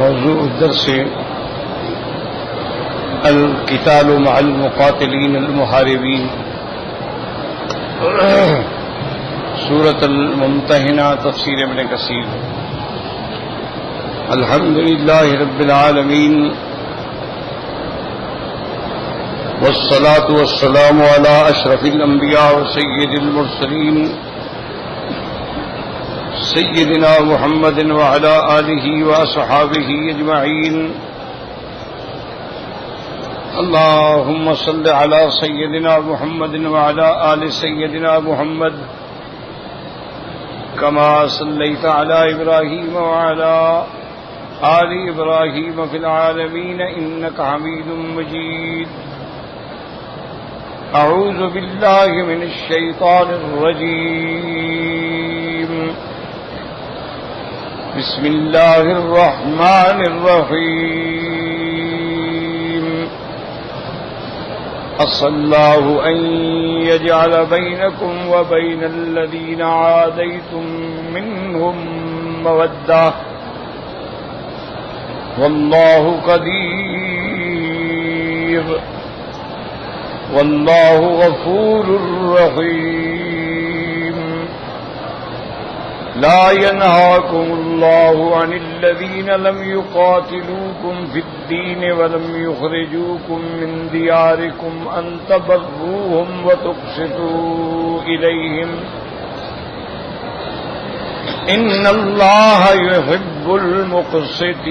موضوع الدرس القتال مع المقاتلين المحاربين، سورة الممتحنہ، تفسیر ابن کثیر۔ الحمد للہ رب العالمین، والصلاة والسلام على اشرف الانبیاء وسید المرسلین سیدنا محمد وعلى آلہ واصحابہ اجمعین۔ اللهم صل على سيدنا محمد وعلى آل سيدنا محمد كما صليت على إبراهيم وعلى آل إبراهيم في العالمين إنك حميد مجيد۔ أعوذ بالله من الشيطان الرجيم، بسم الله الرحمن الرحيم۔ عسى الله أن يجعل بينكم وبين الذين عاديتم منهم مودة، والله قدير، والله غفور رحيم۔ لا ينهاكم الله عن الذين لم يقاتلوكم في الدين ولم يخرجوكم من دياركم أن تبروهم وتقسطوا إليهم، إن الله يحب المقسطين۔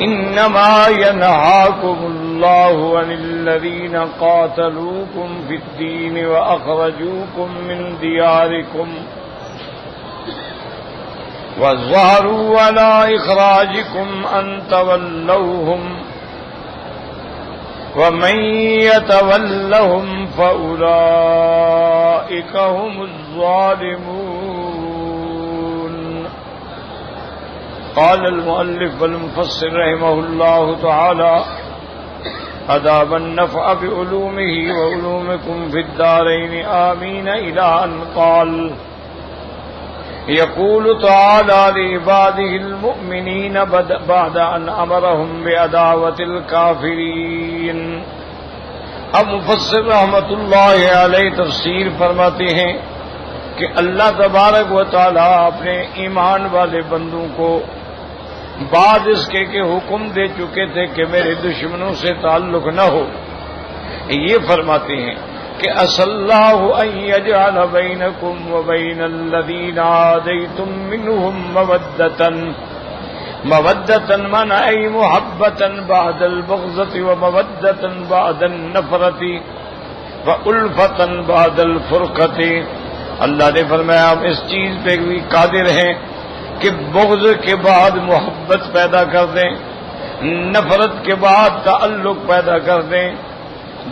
إنما ينهاكم الله عن الذين قاتلوكم في الدين وأخرجوكم من دياركم وظهروا على إخراجكم أن تولوهم، ومن يتولهم فأولئك هم الظالمون۔ قال المؤلف والمفسر رحمه الله تعالى: أدام النفع بعلومه وعلومكم في الدارين آمين، إلى أن قال: يقول تعالى لعباده المؤمنين بعد أن أمرهم بعداوة الكافرين۔ اب مفسر رحمۃ اللہ علیہ تفسیر فرماتے ہیں کہ اللہ تبارک و تعالی اپنے ایمان والے بندوں کو بعد اس کے کہ حکم دے چکے تھے کہ میرے دشمنوں سے تعلق نہ ہو، یہ فرماتے ہیں کہ عسى الله أن يجعل بينكم وبين الذين عاديتم منهم مودة معنى أي محبة بعد البغضة، ومودة بعد النفرة، وألفة بعد الفرقة۔ اللہ نے فرمایا ہم اس چیز پہ بھی قادر ہیں کہ بغض کے بعد محبت پیدا کر دیں، نفرت کے بعد تعلق پیدا کر دیں،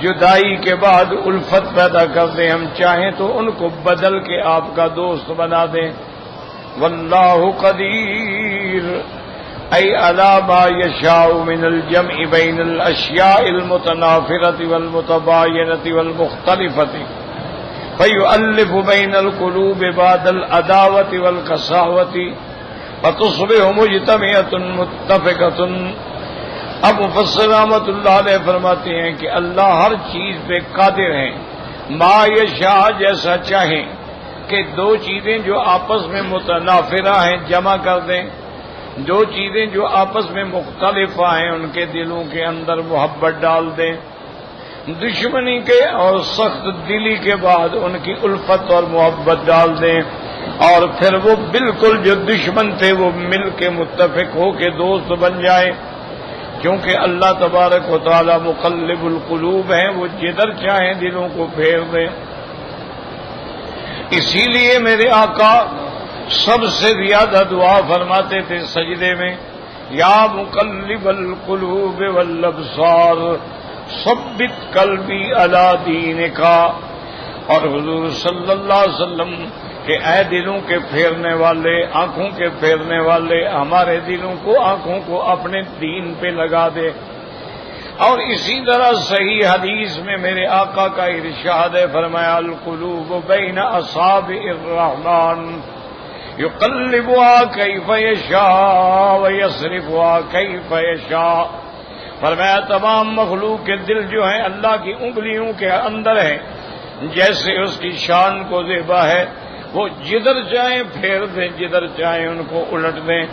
جدائی کے بعد الفت پیدا کر دیں۔ ہم چاہیں تو ان کو بدل کے آپ کا دوست بنا دیں۔ واللہ قدیر ای علی ما یشاء من الجمع بین الاشیاء المتنافرة والمتباینة والمختلفة، فیؤلف بین القلوب بعد العداوة والقساوة، فتصبح مجتمعة متفقة۔ اب مفسر رحمۃ اللہ علیہ فرماتے ہیں کہ اللہ ہر چیز پہ قادر ہیں، ما یشاء جیسا چاہیں کہ دو چیزیں جو آپس میں متنافرہ ہیں جمع کر دیں، دو چیزیں جو آپس میں مختلفہ ہیں ان کے دلوں کے اندر محبت ڈال دیں، دشمنی کے اور سخت دلی کے بعد ان کی الفت اور محبت ڈال دیں، اور پھر وہ بالکل جو دشمن تھے وہ مل کے متفق ہو کے دوست بن جائیں، کیونکہ اللہ تبارک و تعالی مقلب القلوب ہیں، وہ جدھر چاہیں دلوں کو پھیر دیں۔ اسی لیے میرے آقا سب سے زیادہ دعا فرماتے تھے سجدے میں: یا مقلب القلوب والابصار ثبت قلبی علی دینک۔ اور حضور صلی اللہ علیہ وسلم کہ اے دلوں کے پھیرنے والے، آنکھوں کے پھیرنے والے، ہمارے دلوں کو، آنکھوں کو اپنے دین پہ لگا دے۔ اور اسی طرح صحیح حدیث میں میرے آقا کا ارشاد ہے، فرمایا القلوب بین اصابع الرحمن یقلبها کیف یشاء ویصرفها کیف یشاء. فرمایا تمام مخلوق کے دل جو ہیں اللہ کی انگلیوں کے اندر ہیں، جیسے اس کی شان کو زیبا ہے، وہ جدھر چاہیں پھیر دیں، جدھر چاہیں ان کو الٹ دیں.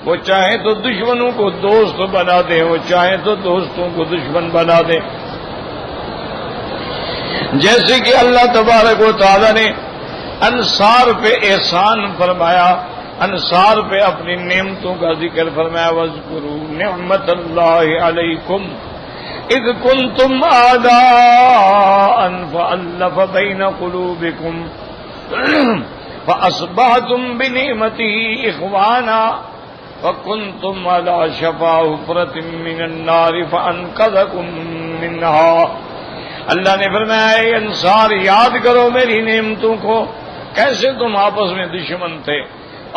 وہ چاہیں تو دشمنوں کو دوست بنا دیں، وہ چاہیں تو دوستوں کو دشمن بنا دیں. جیسے کہ اللہ تبارک و تعالی نے انصار پہ احسان فرمایا، انصار پہ اپنی نعمتوں کا ذکر فرمایا. وَاذْكُرُوا نِعْمَةَ اللَّهِ عَلَيْكُمْ اذ كنتم اعداء فألف بين قلوبكم فأصبحتم بنعمته إخوانا وكنتم على شفا حفرة من النار فأنقذكم منها. اللہ نے فرمایا اے انصار یاد کرو میری نعمتوں کو، کیسے تم آپس میں دشمن تھے.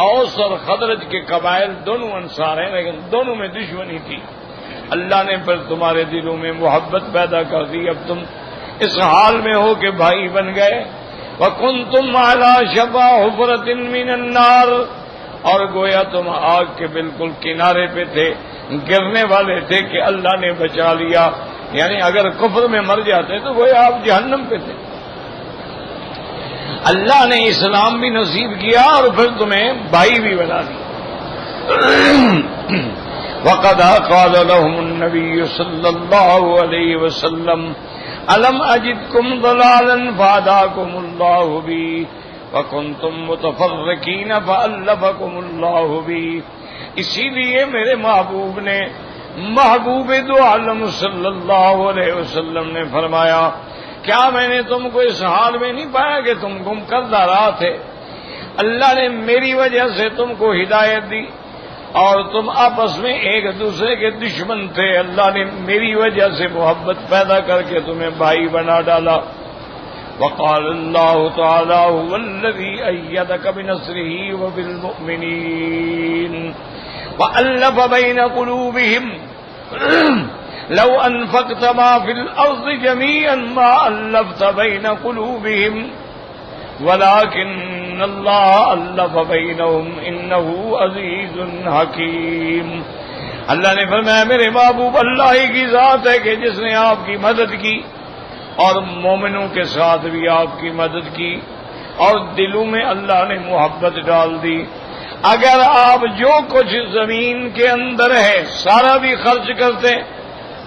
اوس اور خزرج کے قبائل دونوں انصار ہیں لیکن دونوں میں دشمنی تھی. اللہ نے پھر تمہارے دلوں میں محبت پیدا کر دی، اب تم اس حال میں ہو کہ بھائی بن گئے. وَكُنْتُمْ عَلَى شَفَا حُفْرَةٍ مِّنَ النَّارِ، اور گویا تم آگ کے بالکل کنارے پہ تھے، گرنے والے تھے کہ اللہ نے بچا لیا. یعنی اگر کفر میں مر جاتے تو گویا آپ جہنم پہ تھے. اللہ نے اسلام بھی نصیب کیا اور پھر تمہیں بھائی بھی بنا دیا. وَقَدْ قَالَ لَهُمُ النَّبِيُّ صَلَّى اللَّهُ عَلَيْهِ وَسَلَّمَ أَلَمْ أَجِدْكُمْ ضَلَالًا فَهَدَاكُمُ اللَّهُ بِي وَكُنْتُمْ مُتَفَرِّقِينَ فَأَلَّفَكُمُ اللَّهُ بِي. اسی لیے میرے محبوب نے، محبوب دو عالم صلی اللہ علیہ وسلم نے فرمایا کیا میں نے تم کو اس حال میں نہیں پایا کہ تم گم کردہ راہ تھے؟ اللہ نے میری وجہ سے تم کو ہدایت دی اور تم آپس میں ایک دوسرے کے دشمن تھے. اللہ نے میری وجہ سے محبت پیدا کر کے تمہیں بھائی بنا ڈالا. وقال اللہ تعالی هو الذی ایدک بنصرہ وبالمؤمنین وألف بین قلوبہم لو انفقت ما فی الارض جميعا ما الفت بین قلوبہم ولكن اللہ الف بینہم انہ عزیز حکیم. اللہ نے فرمایا میرے محبوب اللہ ہی کی ذات ہے کہ جس نے آپ کی مدد کی اور مومنوں کے ساتھ بھی آپ کی مدد کی اور دلوں میں اللہ نے محبت ڈال دی. اگر آپ جو کچھ زمین کے اندر ہے سارا بھی خرچ کرتے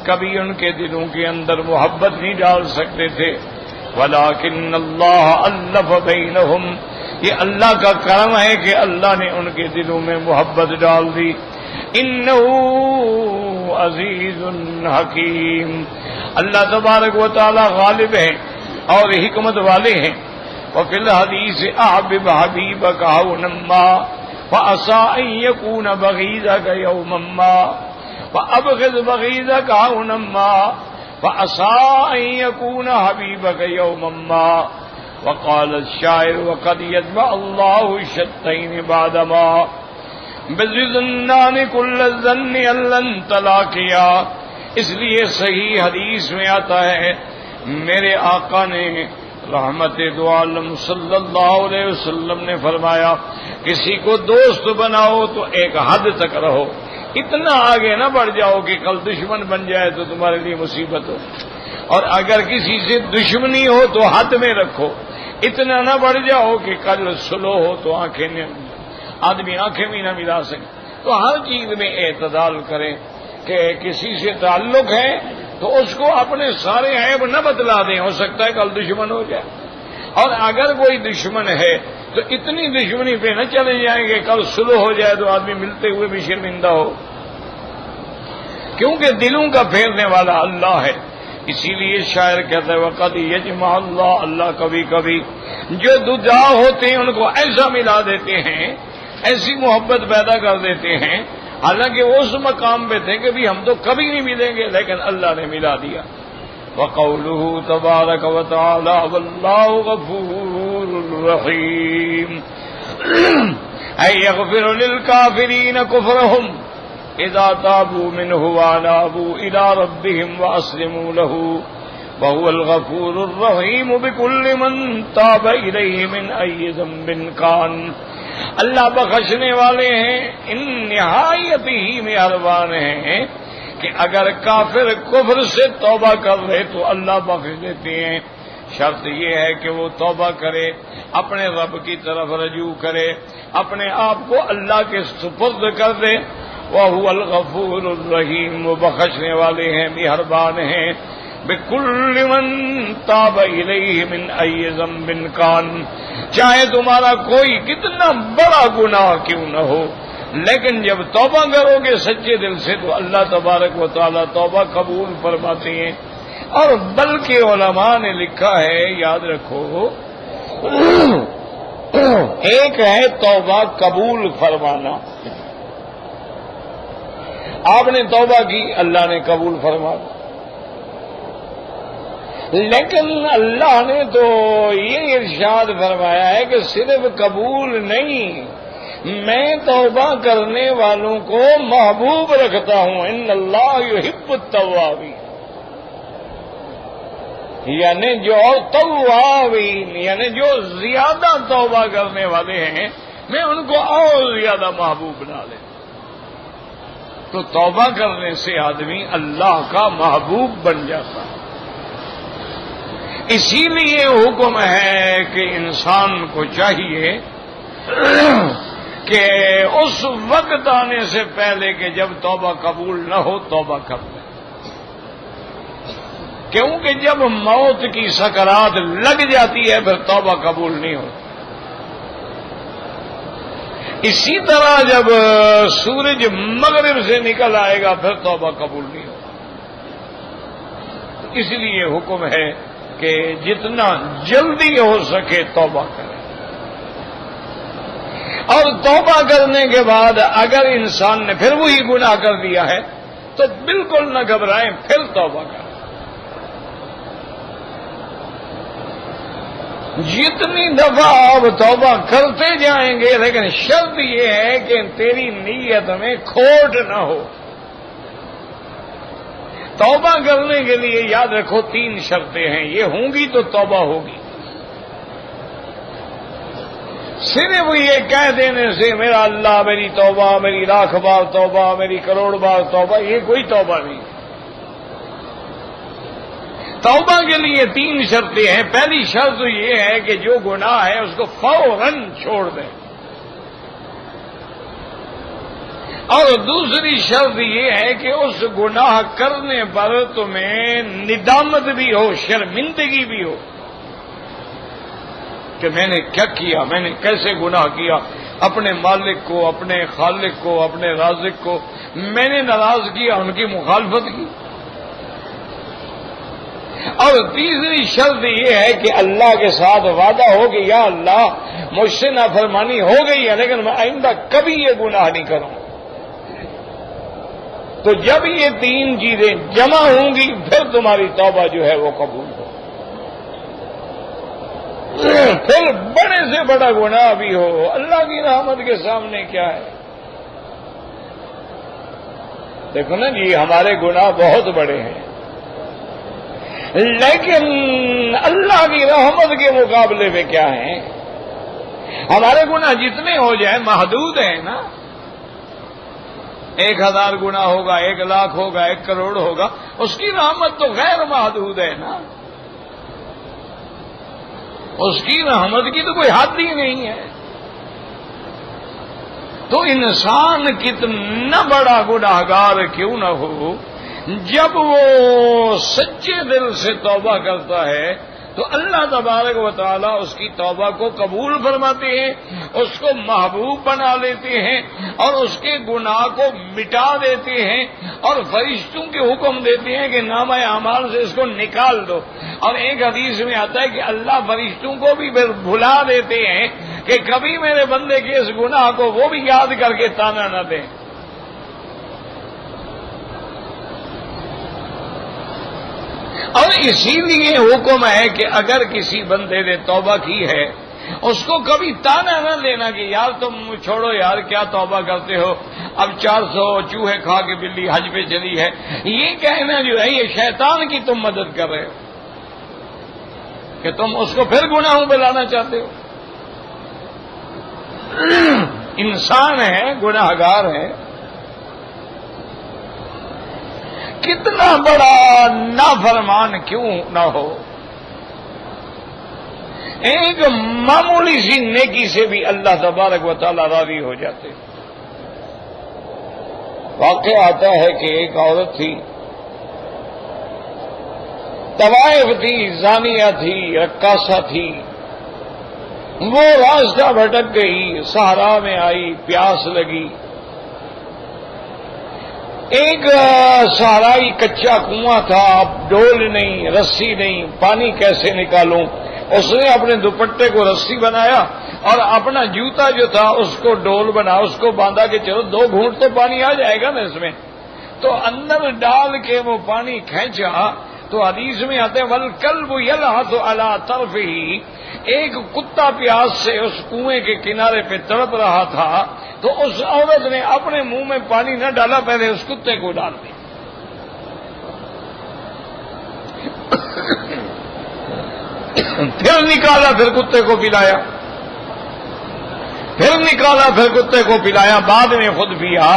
کبھی ان کے دلوں کے اندر محبت نہیں ڈال سکتے تھے. وَلَٰكِنَّ اللَّهَ أَلَّفَ بَيْنَهُمْ، یہ اللہ کا کرم ہے کہ اللہ نے ان کے دلوں میں محبت ڈال دی. إِنَّهُ عَزِيزٌ حَكِيمٌ. اللہ تبارک و تعالی غالب ہے اور حکمت والے ہیں. وَفِي الْحَدِيثِ أَحْبِبْ حَبِيبَكَ هَوْنًا مَّا فَعَسَىٰ أَن يَكُونَ بَغِيضَكَ يَوْمًا مَّا وَأَبْغِضْ بَغِيضَكَ هَوْنًا مَّا فَعَسَىٰ أَن يَكُونَ حَبِيبَكَ يَوْمًا مَّا. وقال الشاعر وقد يتبع الله الشتين بعدما بظنان كل الظن أن لن تلاقيا. اس لیے صحیح حدیث میں آتا ہے میرے آقا نے رحمت دو عالم صلی اللہ علیہ وسلم نے فرمایا کسی کو دوست بناؤ تو ایک حد تک رہو، اتنا آگے نہ بڑھ جاؤ کہ کل دشمن بن جائے تو تمہارے لیے مصیبت ہو. اور اگر کسی سے دشمنی ہو تو حد میں رکھو، اتنا نہ بڑھ جاؤ کہ کل سلو ہو تو آدمی آنکھیں بھی نہ ملا سکے. تو ہر چیز میں اعتدال کریں کہ کسی سے تعلق ہے تو اس کو اپنے سارے عیب نہ بتلا دیں، ہو سکتا ہے کل دشمن ہو جائے. اور اگر کوئی دشمن ہے تو اتنی دشمنی پہ نہ چلے جائیں کہ کل سلو ہو جائے تو آدمی ملتے ہوئے بھی شرمندہ ہو، کیونکہ دلوں کا پھیرنے والا اللہ ہے. اسی لیے شاعر کہتا ہے وقد یجمع اللہ، اللہ کبھی کبھی جو دجا ہوتے ہیں ان کو ایسا ملا دیتے ہیں، ایسی محبت پیدا کر دیتے ہیں، حالانکہ وہ اس مقام پہ تھے کہ بھی ہم تو کبھی نہیں ملیں گے لیکن اللہ نے ملا دیا. وقوله تبارک وتعالی واللہ غفور رحیم ای یغفر للکافرین کفرهم اذا تابوا منه وانابوا الى ربهم واسلموا له وهو الغفور الرحیم بكل من تاب الیہ من ای ذنب کان. اللہ بخشنے والے ہیں، ان نہایت ہی مہربان ہیں کہ اگر کافر کفر سے توبہ کر لے تو اللہ بخش دیتے ہیں۔ شرط یہ ہے کہ وہ توبہ کرے، اپنے رب کی طرف رجوع کرے، اپنے آپ کو اللہ کے سپرد کر دے۔ وَهُوَ الْغَفُورُ الرَّحِيمُ، وہ بخشنے والے ہیں، مہربان ہیں۔ بِكُلِّ مَن تَابَ إِلَيْهِ مِنْ أَيِّ ذَنبٍ كَانَ، چاہے تمہارا کوئی کتنا بڑا گناہ کیوں نہ ہو، لیکن جب توبہ کرو گے سچے دل سے تو اللہ تبارک و تعالیٰ توبہ قبول فرماتے ہیں۔ اور بلکہ علماء نے لکھا ہے، یاد رکھو، ایک ہے توبہ قبول فرمانا، آپ نے توبہ کی، اللہ نے قبول فرمایا، لیکن اللہ نے تو یہ ارشاد فرمایا ہے کہ صرف قبول نہیں، میں توبہ کرنے والوں کو محبوب رکھتا ہوں، ان اللہ یحب التوابین، یعنی جو توابین یعنی جو زیادہ توبہ کرنے والے ہیں میں ان کو اور زیادہ محبوب بنا لیتا۔ تو توبہ کرنے سے آدمی اللہ کا محبوب بن جاتا ہے۔ اسی لیے حکم ہے کہ انسان کو چاہیے کہ اس وقت آنے سے پہلے کہ جب توبہ قبول نہ ہو توبہ کر لے، کیونکہ جب موت کی سکرات لگ جاتی ہے پھر توبہ قبول نہیں ہوتی۔ اسی طرح جب سورج مغرب سے نکل آئے گا پھر توبہ قبول نہیں ہوتی۔ اس لیے حکم ہے کہ جتنا جلدی ہو سکے توبہ کریں، اور توبہ کرنے کے بعد اگر انسان نے پھر وہی گناہ کر دیا ہے تو بالکل نہ گھبرائیں، پھر توبہ کریں۔ جتنی دفعہ آپ توبہ کرتے جائیں گے، لیکن شرط یہ ہے کہ تیری نیت میں کھوٹ نہ ہو۔ توبہ کرنے کے لیے یاد رکھو 3 شرطیں ہیں، یہ ہوں گی تو توبہ ہوگی۔ صرف یہ کہہ دینے سے میرا اللہ میری توبہ، میری لاکھ بار توبہ، میری کروڑ بار توبہ، یہ کوئی توبہ نہیں۔ توبہ کے لیے 3 شرطیں ہیں۔ پہلی شرط یہ ہے کہ جو گناہ ہے اس کو فوراً چھوڑ دیں، اور دوسری شرط یہ ہے کہ اس گناہ کرنے پر تمہیں ندامت بھی ہو، شرمندگی بھی ہو کہ میں نے کیا کیا، میں نے کیسے گناہ کیا، اپنے مالک کو، اپنے خالق کو، اپنے رازق کو میں نے ناراض کیا، ان کی مخالفت کی۔ اور تیسری شرط یہ ہے کہ اللہ کے ساتھ وعدہ ہو کہ یا اللہ مجھ سے نافرمانی ہو گئی ہے لیکن میں آئندہ کبھی یہ گناہ نہیں کروں۔ تو جب یہ 3 چیزیں جمع ہوں گی پھر تمہاری توبہ جو ہے وہ قبول ہو۔ پھر بڑے سے بڑا گناہ بھی ہو، اللہ کی رحمت کے سامنے کیا ہے؟ دیکھو نا جی، ہمارے گناہ بہت بڑے ہیں، لیکن اللہ کی رحمت کے مقابلے میں کیا ہیں؟ ہمارے گناہ جتنے ہو جائیں محدود ہیں نا، 1000 گناہ ہوگا، 1 لاکھ ہوگا، 1 کروڑ ہوگا، اس کی رحمت تو غیر محدود ہے نا، اس کی رحمت کی تو کوئی حد ہی نہیں ہے۔ تو انسان کتنا بڑا گناہگار کیوں نہ ہو، جب وہ سچے دل سے توبہ کرتا ہے تو اللہ تبارک و تعالیٰ اس کی توبہ کو قبول فرماتے ہیں، اس کو محبوب بنا لیتے ہیں، اور اس کے گناہ کو مٹا دیتے ہیں، اور فرشتوں کے حکم دیتے ہیں کہ نامہ اعمال سے اس کو نکال دو۔ اور ایک حدیث میں آتا ہے کہ اللہ فرشتوں کو بھی بھلا دیتے ہیں کہ کبھی میرے بندے کے اس گناہ کو وہ بھی یاد کر کے تانا نہ دیں۔ اور اسی لیے حکم ہے کہ اگر کسی بندے نے توبہ کی ہے اس کو کبھی تانا نہ دینا کہ یار تم چھوڑو یار کیا توبہ کرتے ہو، اب 400 چوہے کھا کے بلی حج پہ چلی ہے، یہ کہنا جو ہے یہ شیطان کی تم مدد کر رہے ہو کہ تم اس کو پھر گناہوں پہ لانا چاہتے ہو۔ انسان ہے، گناہگار ہے، کتنا بڑا نافرمان کیوں نہ ہو، ایک معمولی سی نیکی سے بھی اللہ تبارک و تعالی راضی ہو جاتے۔ واقعہ آتا ہے کہ ایک عورت تھی، طوائف تھی، زانیہ تھی، رقاصہ تھی، وہ راستہ بھٹک گئی، صحرا میں آئی، پیاس لگی، ایک صحرائی کچا کنواں تھا، اب ڈول نہیں، رسی نہیں، پانی کیسے نکالوں؟ اس نے اپنے دوپٹے کو رسی بنایا اور اپنا جوتا جو تھا اس کو ڈول بنا، اس کو باندھا کہ چلو 2 گھونٹ تو پانی آ جائے گا نا اس میں، تو اندر ڈال کے وہ پانی کھینچا تو حدیث میں آتے ہیں والکلب یلحظ علی طرفہ، ایک کتا پیاس سے اس کنویں کے کنارے پہ تڑپ رہا تھا، تو اس عورت نے اپنے منہ میں پانی نہ ڈالا، پہلے اس کتے کو ڈال دیا، پھر نکالا، پھر کتے کو پلایا، پھر نکالا، پھر کتے کو پلایا، بعد میں خود پیا۔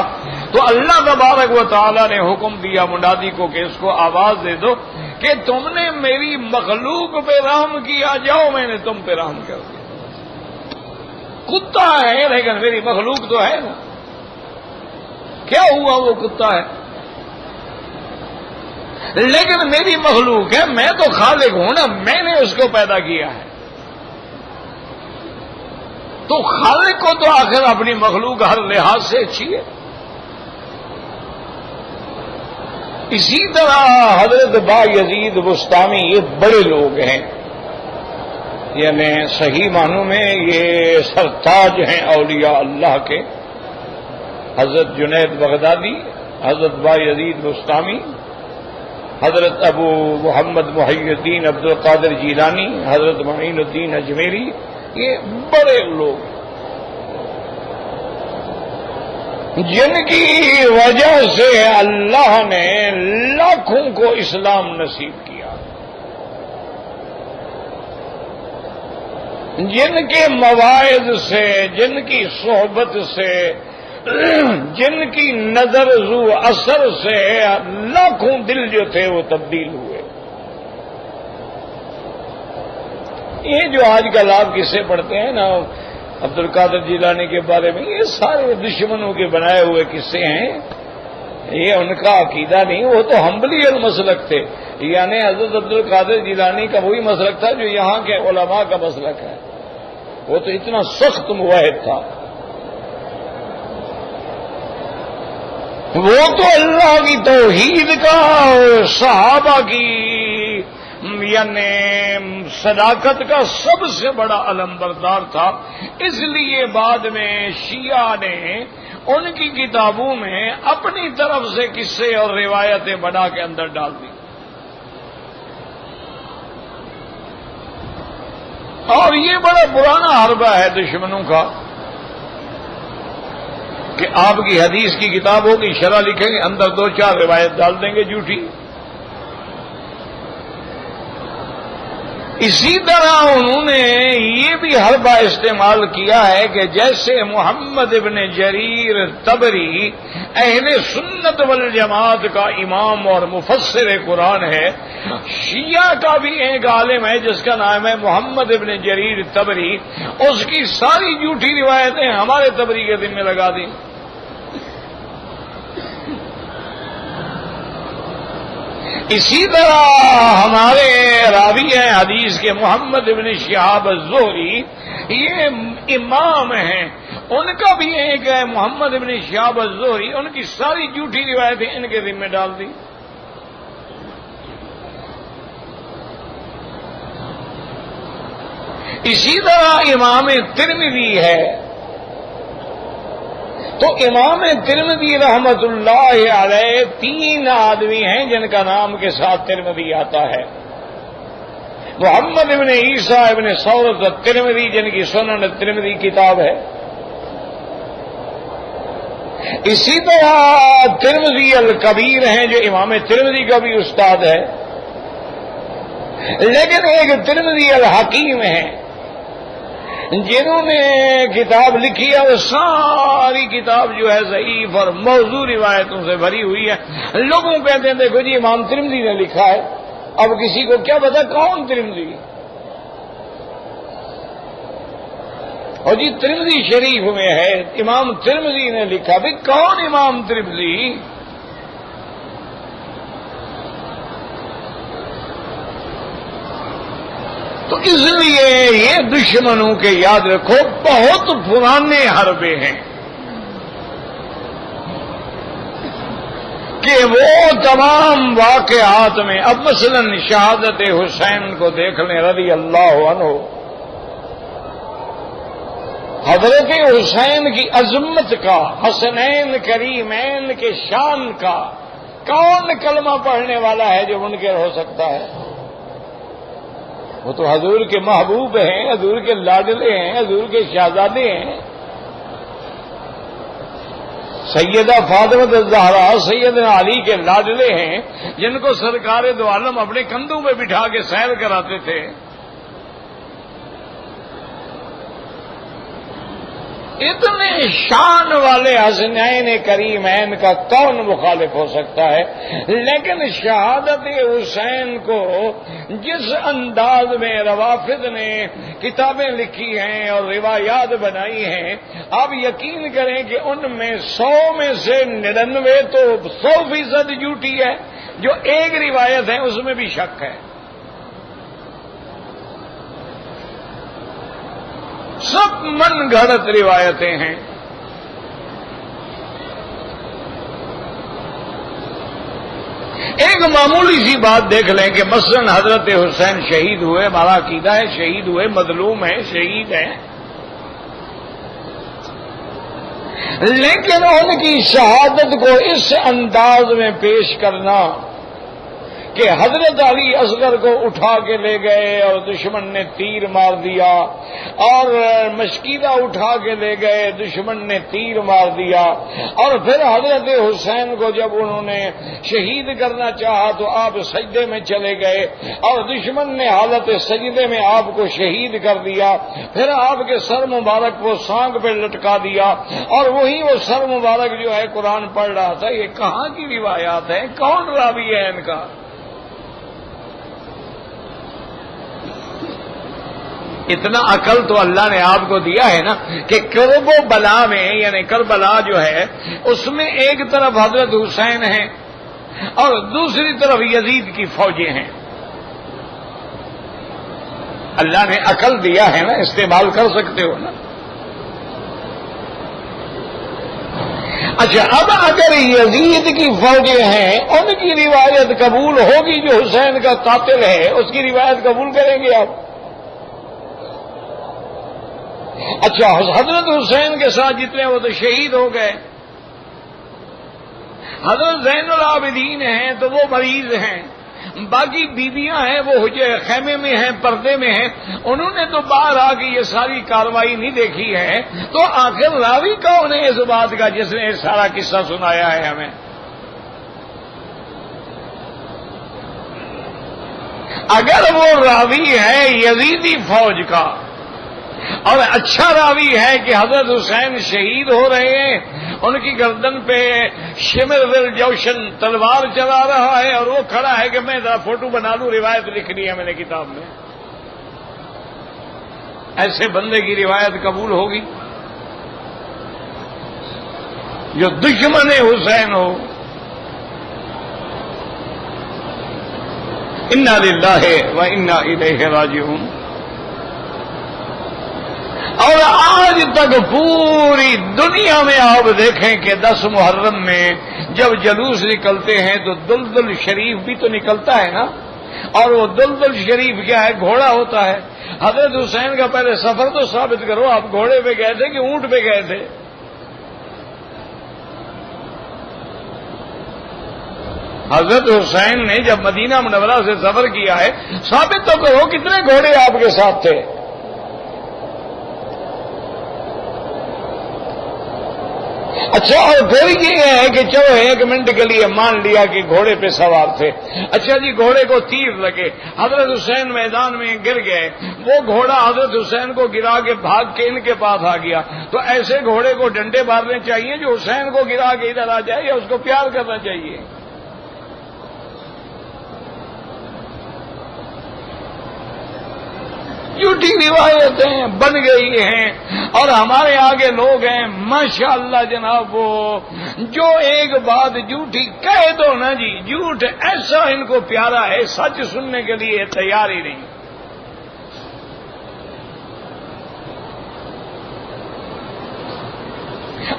تو اللہ تبارک و تعالی نے حکم دیا منادی کو کہ اس کو آواز دے دو کہ تم نے میری مخلوق پہ رحم کیا، جاؤ میں نے تم پہ رحم کر دیا۔ کتا ہے لیکن میری مخلوق تو ہے نا، کیا ہوا وہ کتا ہے لیکن میری مخلوق ہے، میں تو خالق ہوں نا، میں نے اس کو پیدا کیا ہے، تو خالق کو تو آخر اپنی مخلوق ہر لحاظ سے اچھی ہے۔ اسی طرح حضرت بایزید بستامی، یہ بڑے لوگ ہیں، یعنی صحیح معنوں میں یہ سرتاج ہیں اولیاء اللہ کے، حضرت جنید بغدادی، حضرت بایزید بستامی، حضرت ابو محمد محی الدین عبد القادر جیلانی، حضرت معین الدین اجمیری، یہ بڑے لوگ جن کی وجہ سے اللہ نے لاکھوں کو اسلام نصیب کیا، جن کے مواعظ سے، جن کی صحبت سے، جن کی نظر زو اثر سے لاکھوں دل جو تھے وہ تبدیل ہوئے۔ یہ جو آج کل آپ قصے پڑھتے ہیں نا عبد القادر جیلانی کے بارے میں، یہ سارے دشمنوں کے بنائے ہوئے قصے ہیں، یہ ان کا عقیدہ نہیں، وہ تو حنبلی المسلک تھے، یعنی حضرت عبد القادر جیلانی کا وہی مسلک تھا جو یہاں کے علماء کا مسلک ہے، وہ تو اتنا سخت موحد تھا، وہ تو اللہ کی توحید کا، صحابہ کی یعنی صداقت کا سب سے بڑا علمبردار تھا۔ اس لیے بعد میں شیعہ نے ان کی کتابوں میں اپنی طرف سے قصے اور روایتیں بنا کے اندر ڈال دی، اور یہ بڑا پرانا حربہ ہے دشمنوں کا کہ آپ کی حدیث کی کتاب ہوگی، شرح لکھیں گے، اندر 2-4 روایت ڈال دیں گے جھوٹی۔ اسی طرح انہوں نے یہ بھی حربہ استعمال کیا ہے کہ جیسے محمد ابن جریر طبری اہل سنت والجماعت کا امام اور مفسر قرآن ہے، شیعہ کا بھی ایک عالم ہے جس کا نام ہے محمد ابن جریر طبری، اس کی ساری جھوٹی روایتیں ہمارے طبری کے ذمہ لگا دی۔ اسی طرح ہمارے راوی ہیں حدیث کے محمد ابن شہاب الزہری، یہ امام ہیں، ان کا بھی ایک ہے محمد ابن شہاب الزہری، ان کی ساری جھوٹی روایتیں ان کے ذمہ ڈال دی۔ اسی طرح امام ترمذی ہے، تو امام ترمذی رحمت اللہ علیہ 3 آدمی ہیں جن کا نام کے ساتھ ترمذی آتا ہے، محمد ابن عیسیٰ ابن ثورت الترمذی جن کی سنن الترمذی کتاب ہے، اسی طرح ترمذی الکبیر ہیں جو امام ترمذی کا بھی استاد ہے، لیکن ایک ترمذی الحکیم ہے جنہوں نے کتاب لکھی ہے وہ ساری کتاب جو ہے ضعیف اور موضوع روایتوں سے بھری ہوئی ہے. لوگوں کہتے ہیں دیکھو جی امام ترمذی نے لکھا ہے. اب کسی کو کیا پتا کون ترمذی؟ اور جی ترمذی شریف میں ہے امام ترمذی نے لکھا. بھی کون امام ترمذی؟ تو اس لیے یہ دشمنوں کے یاد رکھو بہت پرانے حربے ہیں کہ وہ تمام واقعات میں. اب مثلا شہادت حسین کو دیکھ لیں رضی اللہ عنہ. حضرت حسین کی عظمت کا، حسنین کریمین کے شان کا کون کلمہ پڑھنے والا ہے جو منکر ہو سکتا ہے؟ وہ تو حضور کے محبوب ہیں، حضور کے لاڈلے ہیں، حضور کے شہزادے ہیں. سیدہ فاطمہ الزہرا سیدنا علی کے لاڈلے ہیں جن کو سرکار دو عالم اپنے کندھوں میں بٹھا کے سیر کراتے تھے. اتنے شان والے حسنین کریمین کا کون مخالف ہو سکتا ہے؟ لیکن شہادت حسین کو جس انداز میں روافض نے کتابیں لکھی ہیں اور روایات بنائی ہیں، آپ یقین کریں کہ ان میں 100 میں سے 99 تو 100% جھوٹی ہے. جو ایک روایت ہے اس میں بھی شک ہے. سب من گھڑت روایتیں ہیں. ایک معمولی سی بات دیکھ لیں کہ مثلا حضرت حسین شہید ہوئے، ہمارا عقیدہ ہے شہید ہوئے، مظلوم ہیں، شہید ہیں، لیکن ان کی شہادت کو اس انداز میں پیش کرنا کہ حضرت علی اصغر کو اٹھا کے لے گئے اور دشمن نے تیر مار دیا، اور مشکیدہ اٹھا کے لے گئے، دشمن نے تیر مار دیا، اور پھر حضرت حسین کو جب انہوں نے شہید کرنا چاہا تو آپ سجدے میں چلے گئے اور دشمن نے حالت سجدے میں آپ کو شہید کر دیا، پھر آپ کے سر مبارک کو سانگ پہ لٹکا دیا، اور وہی وہ سر مبارک جو ہے قرآن پڑھ رہا تھا. یہ کہاں کی روایات ہیں؟ کون راوی ہے ان کا؟ اتنا عقل تو اللہ نے آپ کو دیا ہے نا کہ کرب و بلا میں، یعنی کربلا جو ہے اس میں ایک طرف حضرت حسین ہیں اور دوسری طرف یزید کی فوجیں ہیں. اللہ نے عقل دیا ہے نا، استعمال کر سکتے ہو نا. اچھا اب اگر یزید کی فوجیں ہیں ان کی روایت قبول ہوگی، جو حسین کا قاتل ہے اس کی روایت قبول کریں گے آپ؟ اچھا حضرت حسین کے ساتھ جتنے وہ تو شہید ہو گئے. حضرت زین العابدین ہیں تو وہ مریض ہیں، باقی بیویاں ہیں وہ خیمے میں ہیں، پردے میں ہیں، انہوں نے تو باہر آ کے یہ ساری کاروائی نہیں دیکھی ہے. تو آخر راوی کون ہے اس بات کا جس نے سارا قصہ سنایا ہے ہمیں؟ اگر وہ راوی ہے یزیدی فوج کا اور اچھا راوی ہے کہ حضرت حسین شہید ہو رہے ہیں، ان کی گردن پہ شمر ول جوشن تلوار چلا رہا ہے اور وہ کھڑا ہے کہ میں ذرا فوٹو بنا لوں، روایت لکھنی ہے میں نے کتاب میں، ایسے بندے کی روایت قبول ہوگی جو دشمن حسین ہو؟ انا للہ و انا الیہ راجعون. اور آج تک پوری دنیا میں آپ دیکھیں کہ 10 محرم میں جب جلوس نکلتے ہیں تو دلدل شریف بھی تو نکلتا ہے نا. اور وہ دلدل شریف کیا ہے؟ گھوڑا ہوتا ہے. حضرت حسین کا پہلے سفر تو ثابت کرو، آپ گھوڑے پہ گئے تھے کہ اونٹ پہ گئے تھے؟ حضرت حسین نے جب مدینہ منورہ سے سفر کیا ہے ثابت تو کرو کتنے گھوڑے آپ کے ساتھ تھے؟ اچھا اور پھر یہ ہے کہ چلو 1 منٹ کے لیے مان لیا کہ گھوڑے پہ سوار تھے، اچھا جی گھوڑے کو تیر لگے، حضرت حسین میدان میں گر گئے، وہ گھوڑا حضرت حسین کو گرا کے بھاگ کے ان کے پاس آ گیا، تو ایسے گھوڑے کو ڈنڈے مارنے چاہیے جو حسین کو گرا کے ادھر آ جائے، یا اس کو پیار کرنا چاہیے؟ جھوٹی روایتیں بن گئی ہیں، اور ہمارے آگے لوگ ہیں ماشاءاللہ جناب، وہ جو ایک بات جھوٹی کہہ دو نا جی، جھوٹ ایسا ان کو پیارا ہے، سچ سننے کے لیے تیار ہی نہیں۔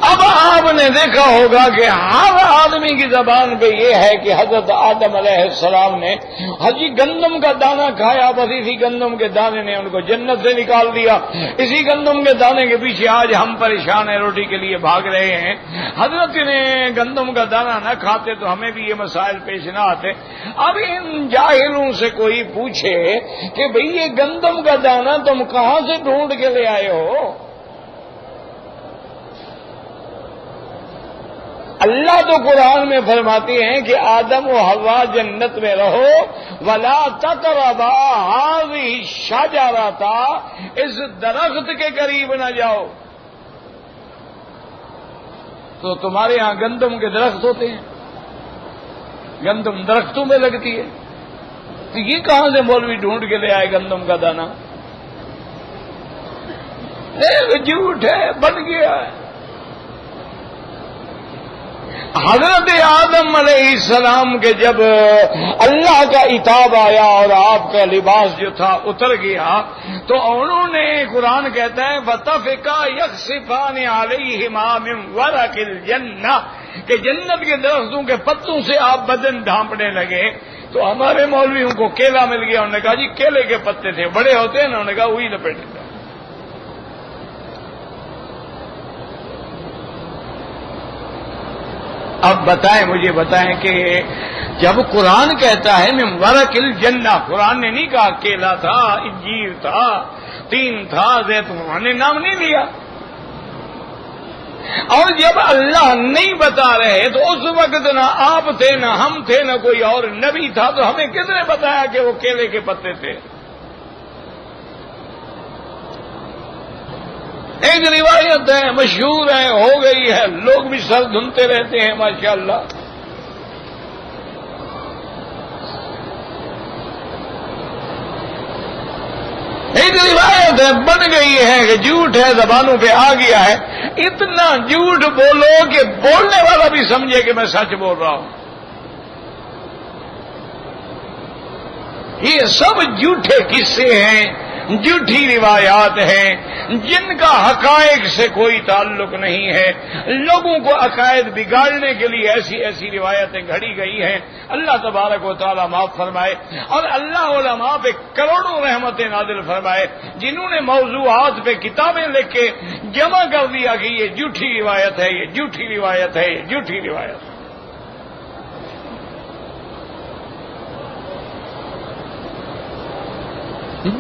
اب آپ نے دیکھا ہوگا کہ ہر آدمی کی زبان پہ یہ ہے کہ حضرت آدم علیہ السلام نے حجی گندم کا دانہ کھایا، بس اسی گندم کے دانے نے ان کو جنت سے نکال دیا، اسی گندم کے دانے کے پیچھے آج ہم پریشان ہیں، روٹی کے لیے بھاگ رہے ہیں۔ حضرت نے گندم کا دانہ نہ کھاتے تو ہمیں بھی یہ مسائل پیش نہ آتے۔ اب ان جاہلوں سے کوئی پوچھے کہ بھئی یہ گندم کا دانہ تم کہاں سے ڈھونڈ کے لے آئے ہو؟ اللہ تو قرآن میں فرماتے ہیں کہ آدم و حوا جنت میں رہو، ولا تقربا هذه الشجرۃ، اس درخت کے قریب نہ جاؤ۔ تو تمہارے ہاں گندم کے درخت ہوتے ہیں، گندم درختوں میں لگتی ہے، تو یہ کہاں سے مولوی ڈھونڈ کے لے آئے گندم کا دانہ؟ جھوٹ ہے، بن گیا ہے۔ حضرت آدم علیہ السلام کے جب اللہ کا عتاب آیا اور آپ کا لباس جو تھا اتر گیا، تو انہوں نے، قرآن کہتا ہے فَتَفِقَا يَخْصِفَانِ عَلَيْهِمَا مِنْ وَرَقِ الْجَنَّةِ، کہ جنت کے درختوں کے پتوں سے آپ بدن ڈھانپنے لگے۔ تو ہمارے مولویوں کو کیلا مل گیا، انہوں نے کہا جی کیلے کے پتے تھے، بڑے ہوتے ہیں، انہوں نے کہا وہی لپیٹے تھے۔ اب بتائیں، مجھے بتائیں کہ جب قرآن کہتا ہے من ورق الجنہ، قرآن نے نہیں کہا کیلا تھا، انجیر تھا، تین تھا، زیتون نے نام نہیں لیا۔ اور جب اللہ نہیں بتا رہے تو اس وقت نہ آپ تھے، نہ ہم تھے، نہ کوئی اور نبی تھا، تو ہمیں کس نے بتایا کہ وہ کیلے کے پتے تھے؟ ایک روایت ہے، مشہور ہے، ہو گئی ہے، لوگ بھی سر دھنتے رہتے ہیں ماشاءاللہ۔ ایک روایت ہے، بن گئی ہے کہ جھوٹ ہے، زبانوں پہ آ گیا ہے، اتنا جھوٹ بولو کہ بولنے والا بھی سمجھے کہ میں سچ بول رہا ہوں۔ یہ سب جھوٹے قصے ہیں، جھوٹی روایات ہیں، جن کا حقائق سے کوئی تعلق نہیں ہے۔ لوگوں کو عقائد بگاڑنے کے لیے ایسی ایسی روایتیں گھڑی گئی ہیں۔ اللہ تبارک و تعالیٰ معاف فرمائے، اور اللہ علماء پہ کروڑوں رحمتیں نازل فرمائے، جنہوں نے موضوعات پہ کتابیں لکھ کے جمع کر دیا کہ یہ جھوٹی روایت ہے، یہ جھوٹی روایت ہے، یہ جھوٹی روایت ہے۔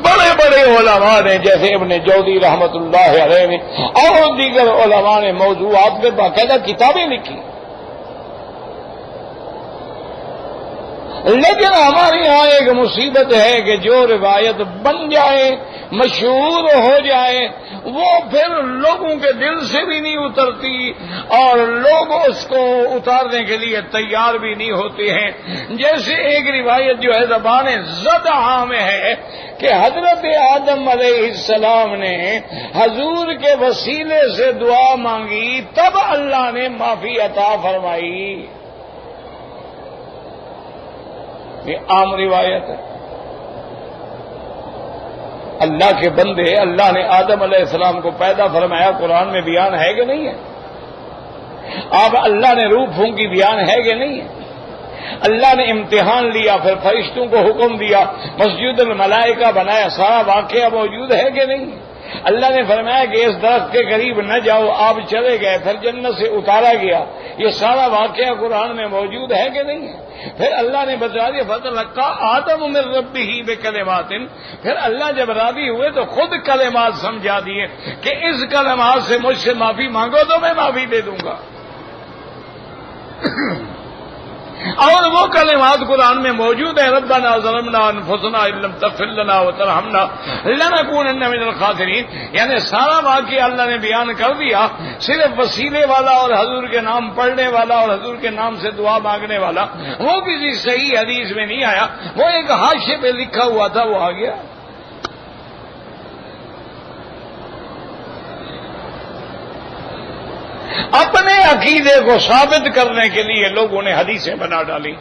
بڑے بڑے علماء نے جیسے ابن جوزی رحمت اللہ علیہ نے اور دیگر علماء نے موضوعات پہ باقاعدہ کتابیں لکھی، لیکن ہمارے یہاں ایک مصیبت ہے کہ جو روایت بن جائے، مشہور ہو جائے، وہ پھر لوگوں کے دل سے بھی نہیں اترتی، اور لوگ اس کو اتارنے کے لیے تیار بھی نہیں ہوتے ہیں۔ جیسے ایک روایت جو ہے زبان زدہ میں ہے کہ حضرت آدم علیہ السلام نے حضور کے وسیلے سے دعا مانگی، تب اللہ نے معافی عطا فرمائی۔ یہ عام روایت ہے۔ اللہ کے بندے، اللہ نے آدم علیہ السلام کو پیدا فرمایا، قرآن میں بیان ہے کہ نہیں ہے؟ اب اللہ نے روح پھونکی، بیان ہے کہ نہیں ہے؟ اللہ نے امتحان لیا، پھر فرشتوں کو حکم دیا، مسجد الملائکہ بنایا، سارا واقعہ موجود ہے کہ نہیں؟ اللہ نے فرمایا کہ اس درخت کے قریب نہ جاؤ، آپ چلے گئے، پھر جنت سے اتارا گیا، یہ سارا واقعہ قرآن میں موجود ہے کہ نہیں ہے؟ پھر اللہ نے بتا دیا فتلقى آدم من ربه بکلمات، پھر اللہ جب راضی ہوئے تو خود کلمات سمجھا دیے کہ اس کلمات سے مجھ سے معافی مانگو تو میں معافی دے دوں گا۔ اور وہ کلمات قرآن میں موجود ہیں، ربنا ظلمنا انفسنا ان لم تغفر لنا وترحمنا لنکونن من الخاسرین، یعنی سارا واقعہ اللہ نے بیان کر دیا، صرف وسیلے والا اور حضور کے نام پڑھنے والا اور حضور کے نام سے دعا مانگنے والا وہ کسی صحیح حدیث میں نہیں آیا، وہ ایک حاشیے پہ لکھا ہوا تھا، وہ آ گیا۔ اپنے عقیدے کو ثابت کرنے کے لیے لوگوں نے حدیثیں بنا ڈالی۔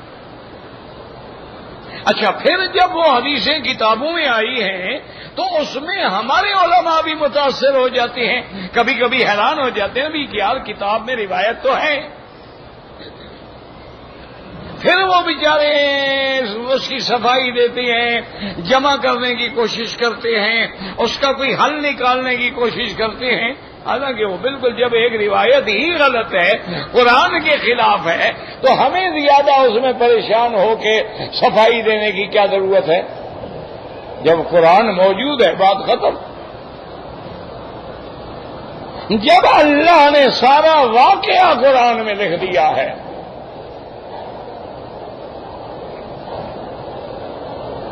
اچھا، پھر جب وہ حدیثیں کتابوں میں آئی ہیں تو اس میں ہمارے علماء بھی متاثر ہو جاتے ہیں، کبھی کبھی حیران ہو جاتے ہیں بھی کہ یار کتاب میں روایت تو ہے، پھر وہ بیچارے اس کی صفائی دیتے ہیں، جمع کرنے کی کوشش کرتے ہیں، اس کا کوئی حل نکالنے کی کوشش کرتے ہیں، حالانکہ وہ بالکل جب ایک روایت ہی غلط ہے، قرآن کے خلاف ہے، تو ہمیں زیادہ اس میں پریشان ہو کے صفائی دینے کی کیا ضرورت ہے؟ جب قرآن موجود ہے بات ختم۔ جب اللہ نے سارا واقعہ قرآن میں لکھ دیا ہے،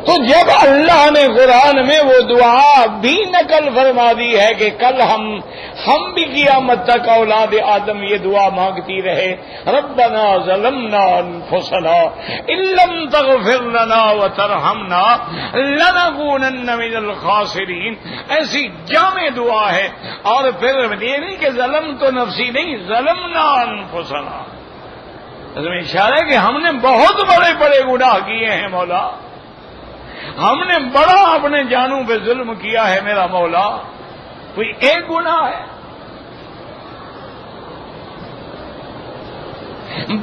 تو جب اللہ نے قرآن میں وہ دعا بھی نقل فرما دی ہے کہ کل ہم بھی قیامت تک اولاد آدم یہ دعا مانگتی رہے، ربنا ظلمنا انفسنا ان لم تغفر لنا وترحمنا لنکونن من الخاسرین، ایسی جامع دعا ہے۔ اور پھر یہ نہیں کہ ظلم تو نفسی نہیں، ظلمنا انفسنا، اس میں اشارہ ہے کہ ہم نے بہت بڑے بڑے گناہ کیے ہیں مولا، ہم نے بڑا اپنے جانوں پہ ظلم کیا ہے میرا مولا، کوئی ایک گناہ ہے؟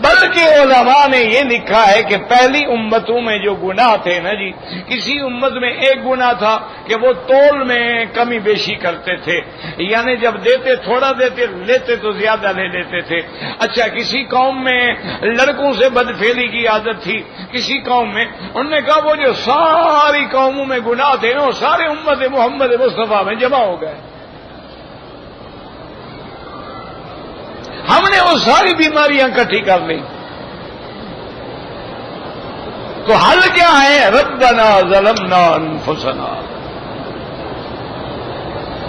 بلکہ علماء نے یہ لکھا ہے کہ پہلی امتوں میں جو گناہ تھے نا جی، کسی امت میں ایک گناہ تھا کہ وہ تول میں کمی بیشی کرتے تھے، یعنی جب دیتے تھوڑا دیتے، لیتے تو زیادہ لے لیتے تھے۔ اچھا، کسی قوم میں لڑکوں سے بدفعلی کی عادت تھی، کسی قوم میں انہوں نے کہا وہ جو ساری قوموں میں گناہ تھے نا وہ سارے امت محمد مصطفیٰ میں جمع ہو گئے، ہم نے وہ ساری بیماریاں اکٹھی کر لی۔ تو حل کیا ہے؟ ربنا ظلمنا انفسنا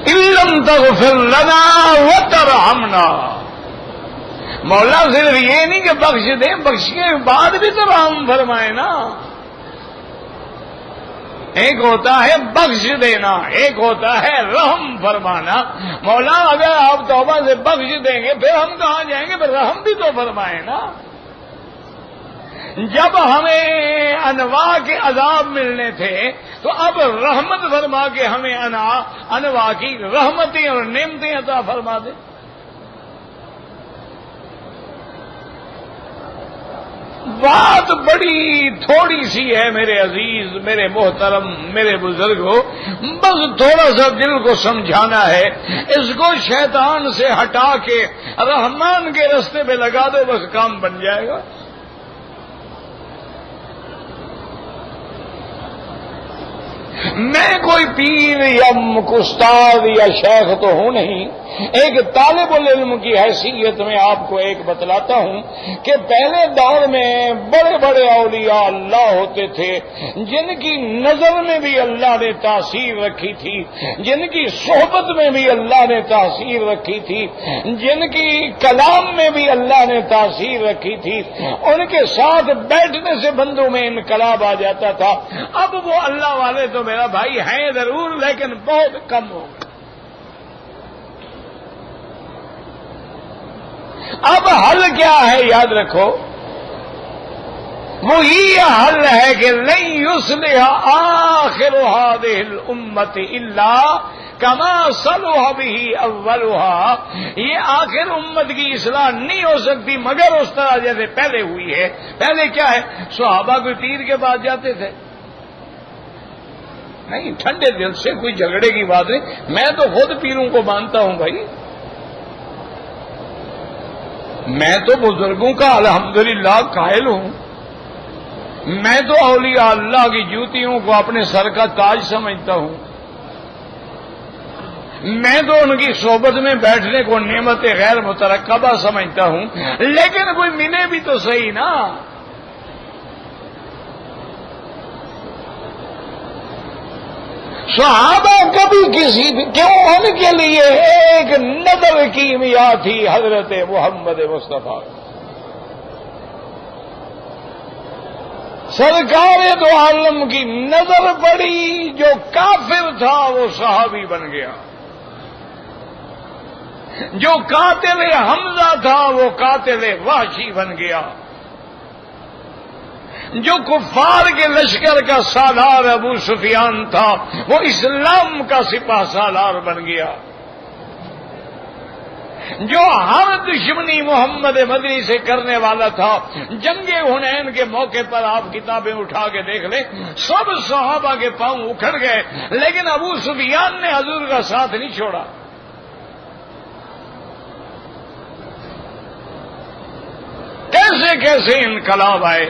ان لم تغفر لنا وترحمنا، مولا صرف یہ نہیں کہ بخش دیں، بخش کے بعد بھی تو رحم فرمائے نا۔ ایک ہوتا ہے بخش دینا، ایک ہوتا ہے رحم فرمانا۔ مولا اگر آپ توبہ سے بخش دیں گے پھر ہم کہاں جائیں گے؟ پھر رحم بھی تو فرمائے نا۔ جب ہمیں انواع کے عذاب ملنے تھے تو اب رحمت فرما کے ہمیں انواع کی رحمتیں اور نعمتیں عطا فرما دے۔ بات بڑی تھوڑی سی ہے میرے عزیز، میرے محترم، میرے بزرگوں، بس تھوڑا سا دل کو سمجھانا ہے، اس کو شیطان سے ہٹا کے رحمان کے رستے پہ لگا دو، بس کام بن جائے گا۔ میں کوئی پیر یا استاد یا شیخ تو ہوں نہیں، ایک طالب العلم کی حیثیت میں آپ کو ایک بتلاتا ہوں کہ پہلے دور میں بڑے بڑے اولیاء اللہ ہوتے تھے جن کی نظر میں بھی اللہ نے تاثیر رکھی تھی، جن کی صحبت میں بھی اللہ نے تاثیر رکھی تھی، جن کی کلام میں بھی اللہ نے تاثیر رکھی تھی، ان کے ساتھ بیٹھنے سے بندوں میں انقلاب آ جاتا تھا۔ اب وہ اللہ والے تو میرا بھائی ہیں ضرور لیکن بہت کم ہو گئے۔ اب حل کیا ہے؟ یاد رکھو، وہی حل ہے کہ لن یصلح آخر هذه الامت الا کما صلح به اولها، یہ آخر امت کی اصلاح نہیں ہو سکتی مگر اس طرح جیسے پہلے ہوئی ہے۔ پہلے کیا ہے؟ صحابہ کوئی پیر کے پاس جاتے تھے؟ نہیں، ٹھنڈے دل سے، کوئی جھگڑے کی بات نہیں۔ میں تو خود پیروں کو مانتا ہوں بھائی، میں تو بزرگوں کا الحمدللہ قائل ہوں، میں تو اولیاء اللہ کی جوتیوں کو اپنے سر کا تاج سمجھتا ہوں۔ میں تو ان کی صحبت میں بیٹھنے کو نعمت غیر مترقبہ سمجھتا ہوں، لیکن کوئی ملے بھی تو صحیح نا۔ صحابہ کبھی کسی بھی کیوں ان کے لیے ایک نظر کی میعاد تھی حضرت محمد مصطفیٰ، سرکار دو عالم کی نظر پڑی، جو کافر تھا وہ صحابی بن گیا، جو قاتل حمزہ تھا وہ قاتل وحشی بن گیا، جو کفار کے لشکر کا سالار ابو سفیان تھا وہ اسلام کا سپاہ سالار بن گیا، جو ہر دشمنی محمد مدنی سے کرنے والا تھا، جنگ حنین کے موقع پر آپ کتابیں اٹھا کے دیکھ لیں، سب صحابہ کے پاؤں اکھڑ گئے، لیکن ابو سفیان نے حضور کا ساتھ نہیں چھوڑا۔ کیسے کیسے انقلاب آئے۔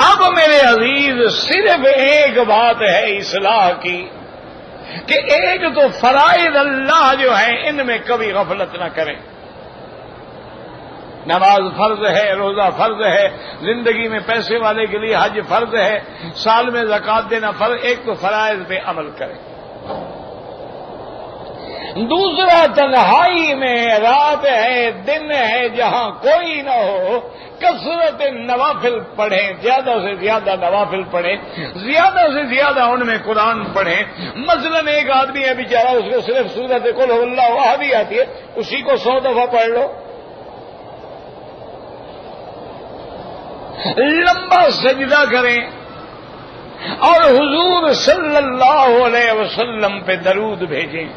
اب میرے عزیز صرف ایک بات ہے اصلاح کی کہ ایک تو فرائض اللہ جو ہیں ان میں کبھی غفلت نہ کریں۔ نماز فرض ہے، روزہ فرض ہے، زندگی میں پیسے والے کے لیے حج فرض ہے، سال میں زکوٰۃ دینا فرض، ایک تو فرائض پہ عمل کریں۔ دوسرا تنہائی میں رات ہے، دن ہے، جہاں کوئی نہ ہو، کثرت نوافل پڑھیں، زیادہ سے زیادہ نوافل پڑھیں، زیادہ سے زیادہ ان میں قرآن پڑھیں۔ مثلا ایک آدمی ہے بیچارہ، اس کو صرف سورۃ قل هو اللہ احد ہی آتی ہے، اسی کو 100 دفعہ پڑھ لو۔ لمبا سجدہ کریں اور حضور صلی اللہ علیہ وسلم پہ درود بھیجیں۔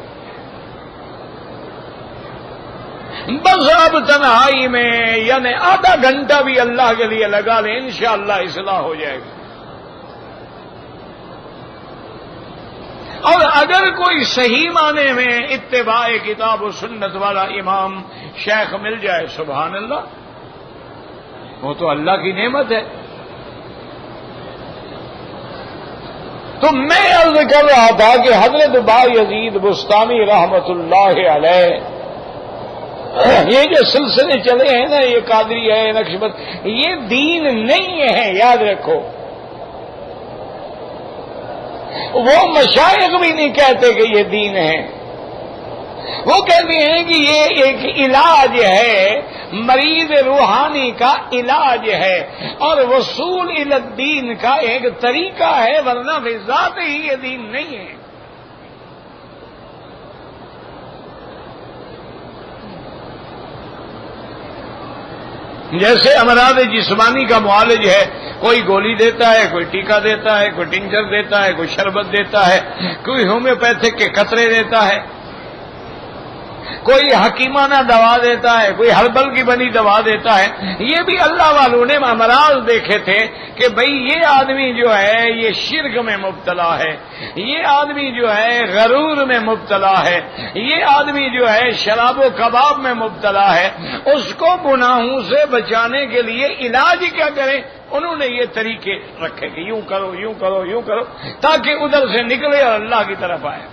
بس اب تنہائی میں یعنی آدھا گھنٹہ بھی اللہ کے لیے لگا لیں، انشاءاللہ اصلاح ہو جائے گی۔ اور اگر کوئی صحیح معنی میں اتباع کتاب و سنت والا امام شیخ مل جائے، سبحان اللہ، وہ تو اللہ کی نعمت ہے۔ تو میں عرض کر رہا تھا کہ حضرت بایزید بستامی رحمت اللہ علیہ، یہ جو سلسلے چلے ہیں نا، یہ قادری ہے، نقشبند، یہ دین نہیں ہے، یاد رکھو۔ وہ مشائخ بھی نہیں کہتے کہ یہ دین ہے، وہ کہتے ہیں کہ یہ ایک علاج ہے، مریض روحانی کا علاج ہے، اور وصول الی الدین کا ایک طریقہ ہے، ورنہ بذات ہی یہ دین نہیں ہے۔ جیسے امراض جسمانی کا معالج ہے، کوئی گولی دیتا ہے، کوئی ٹیکا دیتا ہے، کوئی ٹنچر دیتا ہے، کوئی شربت دیتا ہے، کوئی ہومیوپیتھک کے قطرے دیتا ہے، کوئی حکیمانہ دوا دیتا ہے، کوئی ہربل کی بنی دوا دیتا ہے۔ یہ بھی اللہ والوں نے امراض دیکھے تھے کہ بھئی یہ آدمی جو ہے یہ شرک میں مبتلا ہے، یہ آدمی جو ہے غرور میں مبتلا ہے، یہ آدمی جو ہے شراب و کباب میں مبتلا ہے، اس کو گناہوں سے بچانے کے لیے علاج کیا کریں؟ انہوں نے یہ طریقے رکھے کہ یوں کرو، یوں کرو، یوں کرو، تاکہ ادھر سے نکلے اور اللہ کی طرف آئے۔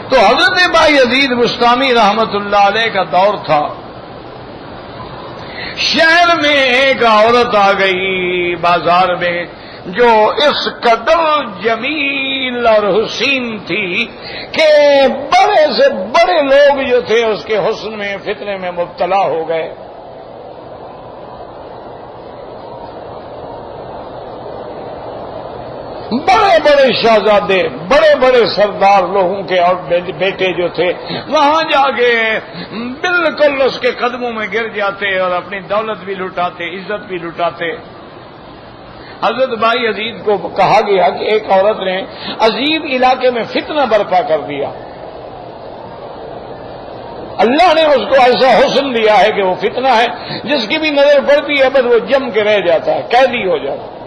تو حضرت بایزید بستامی رحمت اللہ علیہ کا دور تھا، شہر میں ایک عورت آ گئی بازار میں جو اس قدر جمیل اور حسین تھی کہ بڑے سے بڑے لوگ جو تھے اس کے حسن میں فتنے میں مبتلا ہو گئے۔ بڑے بڑے شہزادے، بڑے بڑے سردار لوگوں کے اور بیٹے جو تھے وہاں جا کے بالکل اس کے قدموں میں گر جاتے اور اپنی دولت بھی لٹاتے، عزت بھی لٹاتے۔ حضرت بایزید کو کہا گیا کہ ایک عورت نے عجیب علاقے میں فتنہ برپا کر دیا، اللہ نے اس کو ایسا حسن دیا ہے کہ وہ فتنہ ہے، جس کی بھی نظر پڑتی ہے بس وہ جم کے رہ جاتا ہے، قیدی ہو جاتا ہے۔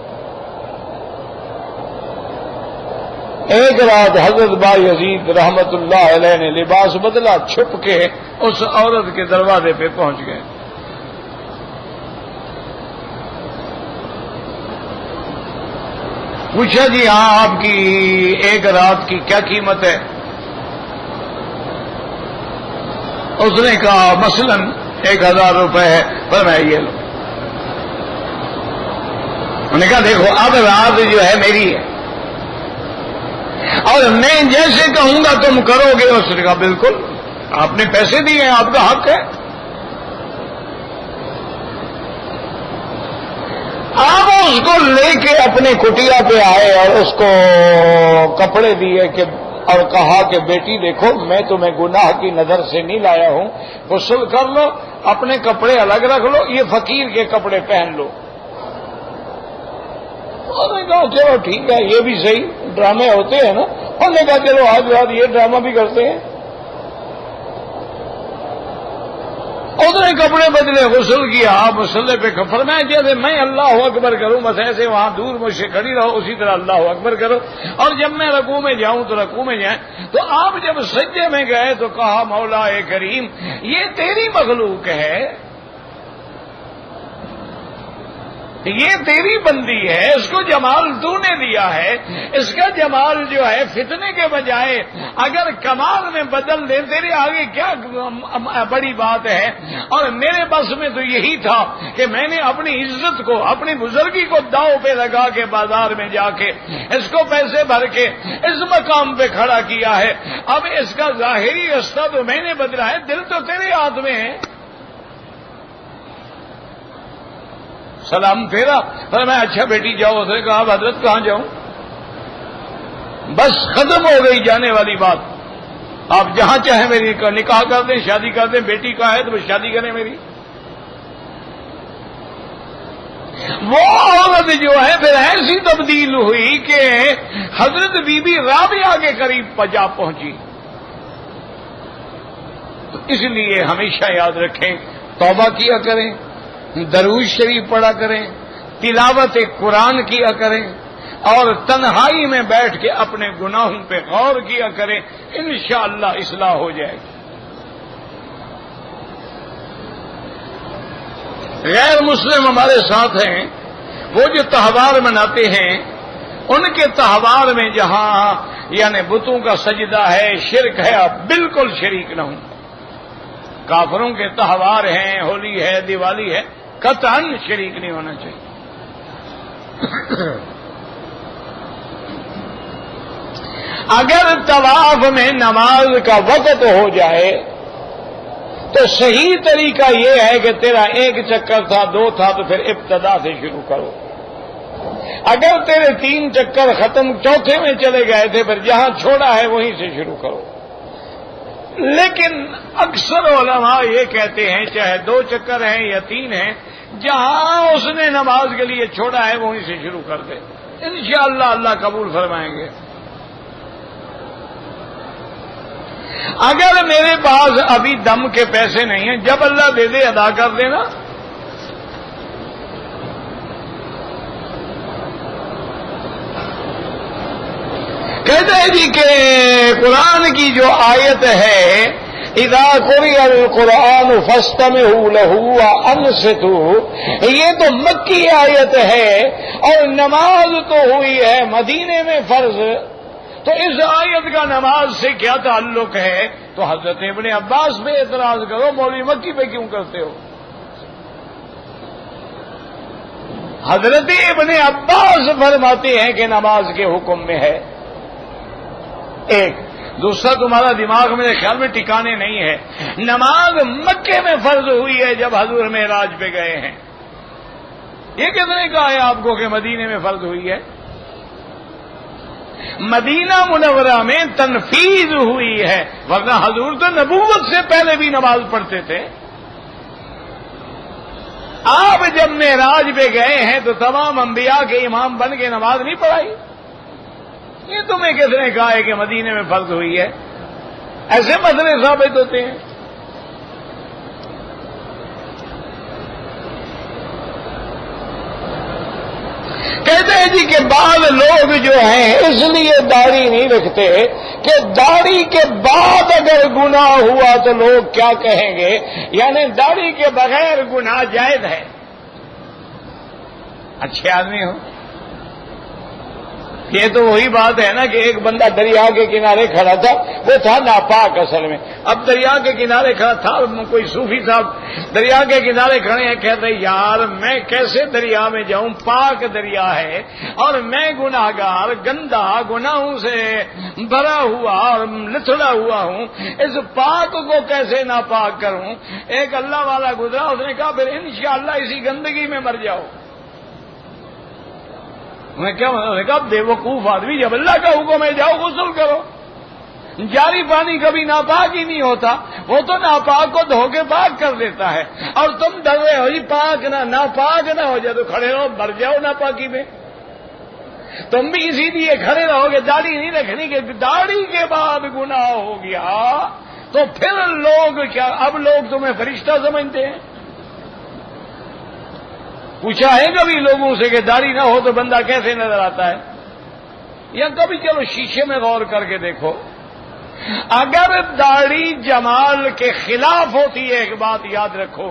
ایک رات حضرت بایزید رحمت اللہ علیہ نے لباس بدلا، چھپ کے اس عورت کے دروازے پہ پہنچ گئے۔ پوچھا جی ہاں آپ کی ایک رات کی کیا قیمت ہے؟ اس نے کہا مثلاً 1000 روپے ہے۔ فرمایا یہ لو۔ انہوں نے کہا دیکھو اب رات جو ہے میری ہے اور میں جیسے کہوں گا تم کرو گے۔ اس نے کہا بالکل، آپ نے پیسے دیے ہیں، آپ کا حق ہے۔ آپ اس کو لے کے اپنے کٹیا پہ آئے اور اس کو کپڑے دیے کہ اور کہا کہ بیٹی دیکھو میں تمہیں گناہ کی نظر سے نہیں لایا ہوں، غسل کر لو، اپنے کپڑے الگ رکھ لو، یہ فقیر کے کپڑے پہن لو۔ انہوں نے کہا چلو ٹھیک ہے، یہ بھی صحیح، ڈرامے ہوتے ہیں نا۔ انہوں نے کہا چلو آج رات یہ ڈرامہ بھی کرتے ہیں۔ اس نے کپڑے بدلے، غسل کیا، مسلح پہ فرمایا جیسے میں اللہ اکبر کروں بس ایسے وہاں دور مجھ سے کھڑی رہو، اسی طرح اللہ اکبر کرو، اور جب میں رکوع میں جاؤں تو رکوع میں جائیں۔ تو آپ جب سجدے میں گئے تو کہا مولا کریم یہ تیری مخلوق ہے، یہ تیری بندی ہے، اس کو جمال تو نے دیا ہے، اس کا جمال جو ہے فتنے کے بجائے اگر کمال میں بدل دے تیرے آگے کیا بڑی بات ہے۔ اور میرے بس میں تو یہی تھا کہ میں نے اپنی عزت کو، اپنی بزرگی کو داؤ پہ لگا کے بازار میں جا کے اس کو پیسے بھر کے اس مقام پہ کھڑا کیا ہے۔ اب اس کا ظاہری رستہ تو میں نے بدلا ہے، دل تو تیرے ہاتھ میں ہے۔ سلام پھیرا، فرمایا اچھا بیٹی جاؤ۔ اس نے کہا اب حضرت کہاں جاؤں؟ بس ختم ہو گئی جانے والی بات، آپ جہاں چاہیں میری نکاح کر دیں، شادی کر دیں، بیٹی کا ہے تو بس شادی کریں میری۔ وہ عورت جو ہے پھر ایسی تبدیل ہوئی کہ حضرت بی بی رابعہ کے قریب جا پہنچی۔ تو اس لیے ہمیشہ یاد رکھیں، توبہ کیا کریں، درود شریف پڑھا کریں، تلاوت قرآن کیا کریں، اور تنہائی میں بیٹھ کے اپنے گناہوں پہ غور کیا کریں، انشاءاللہ اصلاح ہو جائے گی۔ غیر مسلم ہمارے ساتھ ہیں، وہ جو تہوار مناتے ہیں، ان کے تہوار میں جہاں یعنی بتوں کا سجدہ ہے، شرک ہے، آپ بالکل شریک نہ ہوں۔ کافروں کے تہوار ہیں، ہولی ہے، دیوالی ہے، قطعاً شریک نہیں ہونا چاہیے۔ اگر طواف میں نماز کا وقت ہو جائے تو صحیح طریقہ یہ ہے کہ تیرا ایک چکر تھا، 2 تھا، تو پھر ابتدا سے شروع کرو۔ اگر تیرے 3 چکر ختم، چوتھے میں چلے گئے تھے، پھر جہاں چھوڑا ہے وہیں سے شروع کرو۔ لیکن اکثر علماء یہ کہتے ہیں چاہے 2 چکر ہیں یا 3 ہیں، جہاں اس نے نماز کے لیے چھوڑا ہے وہیں سے شروع کر دے، انشاءاللہ اللہ قبول فرمائیں گے۔ اگر میرے پاس ابھی دم کے پیسے نہیں ہیں، جب اللہ دے دے ادا کر دینا۔ کہتے ہیں جی کہ قرآن کی جو آیت ہے اذا قرئ القرآن فاستمعوا له وانصتوا، یہ تو مکی آیت ہے اور نماز تو ہوئی ہے مدینے میں فرض، تو اس آیت کا نماز سے کیا تعلق ہے؟ تو حضرت ابن عباس پہ اعتراض کرو، مولوی مکی پہ کیوں کرتے ہو؟ حضرت ابن عباس فرماتے ہیں کہ نماز کے حکم میں ہے۔ ایک دوسرا تمہارا دماغ میرے خیال میں ٹھکانے نہیں ہے، نماز مکے میں فرض ہوئی ہے جب حضور معراج پہ گئے ہیں، یہ کس نے کہا ہے آپ کو کہ مدینے میں فرض ہوئی ہے؟ مدینہ منورہ میں تنفیذ ہوئی ہے، ورنہ حضور تو نبوت سے پہلے بھی نماز پڑھتے تھے۔ آپ جب معراج پہ گئے ہیں تو تمام انبیاء کے امام بن کے نماز نہیں پڑھائی؟ یہ تمہیں کس نے کہا ہے کہ مدینے میں فرض ہوئی ہے؟ ایسے مسئلے ثابت ہوتے ہیں۔ کہتے ہیں جی کہ بعض لوگ جو ہیں اس لیے داڑھی نہیں رکھتے کہ داڑھی کے بعد اگر گناہ ہوا تو لوگ کیا کہیں گے، یعنی داڑھی کے بغیر گناہ جائز ہے۔ اچھے آدمی ہو، یہ تو وہی بات ہے نا کہ ایک بندہ دریا کے کنارے کھڑا تھا، وہ تھا ناپاک اصل میں. اب دریا کے کنارے کھڑا تھا، کوئی صوفی صاحب دریا کے کنارے کھڑے ہیں، کہتے یار میں کیسے دریا میں جاؤں، پاک دریا ہے اور میں گناہگار گندا گناہوں سے بھرا ہوا اور لتھڑا ہوا ہوں، اس پاک کو کیسے ناپاک کروں. ایک اللہ والا گزرا، اس نے کہا پھر انشاءاللہ اسی گندگی میں مر جاؤ. میں کیا کہا بے وقوف آدمی، جب اللہ کا حکم ہے جاؤ غسل کرو. جاری پانی کبھی ناپاک ہی نہیں ہوتا، وہ تو ناپاک کو دھو کے پاک کر دیتا ہے. اور تم ڈر رہے ہو جی پاک نہ ناپاک نہ ہو جائے تو کھڑے رہو، مر جاؤ ناپاکی میں. تم بھی اسی لیے کھڑے رہو گے، داڑھی نہیں رکھنی، کہ داڑھی کے بعد گناہ ہو گیا تو پھر لوگ کیا، اب لوگ تمہیں فرشتہ سمجھتے ہیں. پوچھا ہے کبھی لوگوں سے کہ داڑھی نہ ہو تو بندہ کیسے نظر آتا ہے؟ یا کبھی چلو شیشے میں غور کر کے دیکھو، اگر داڑھی جمال کے خلاف ہوتی ہے، ایک بات یاد رکھو،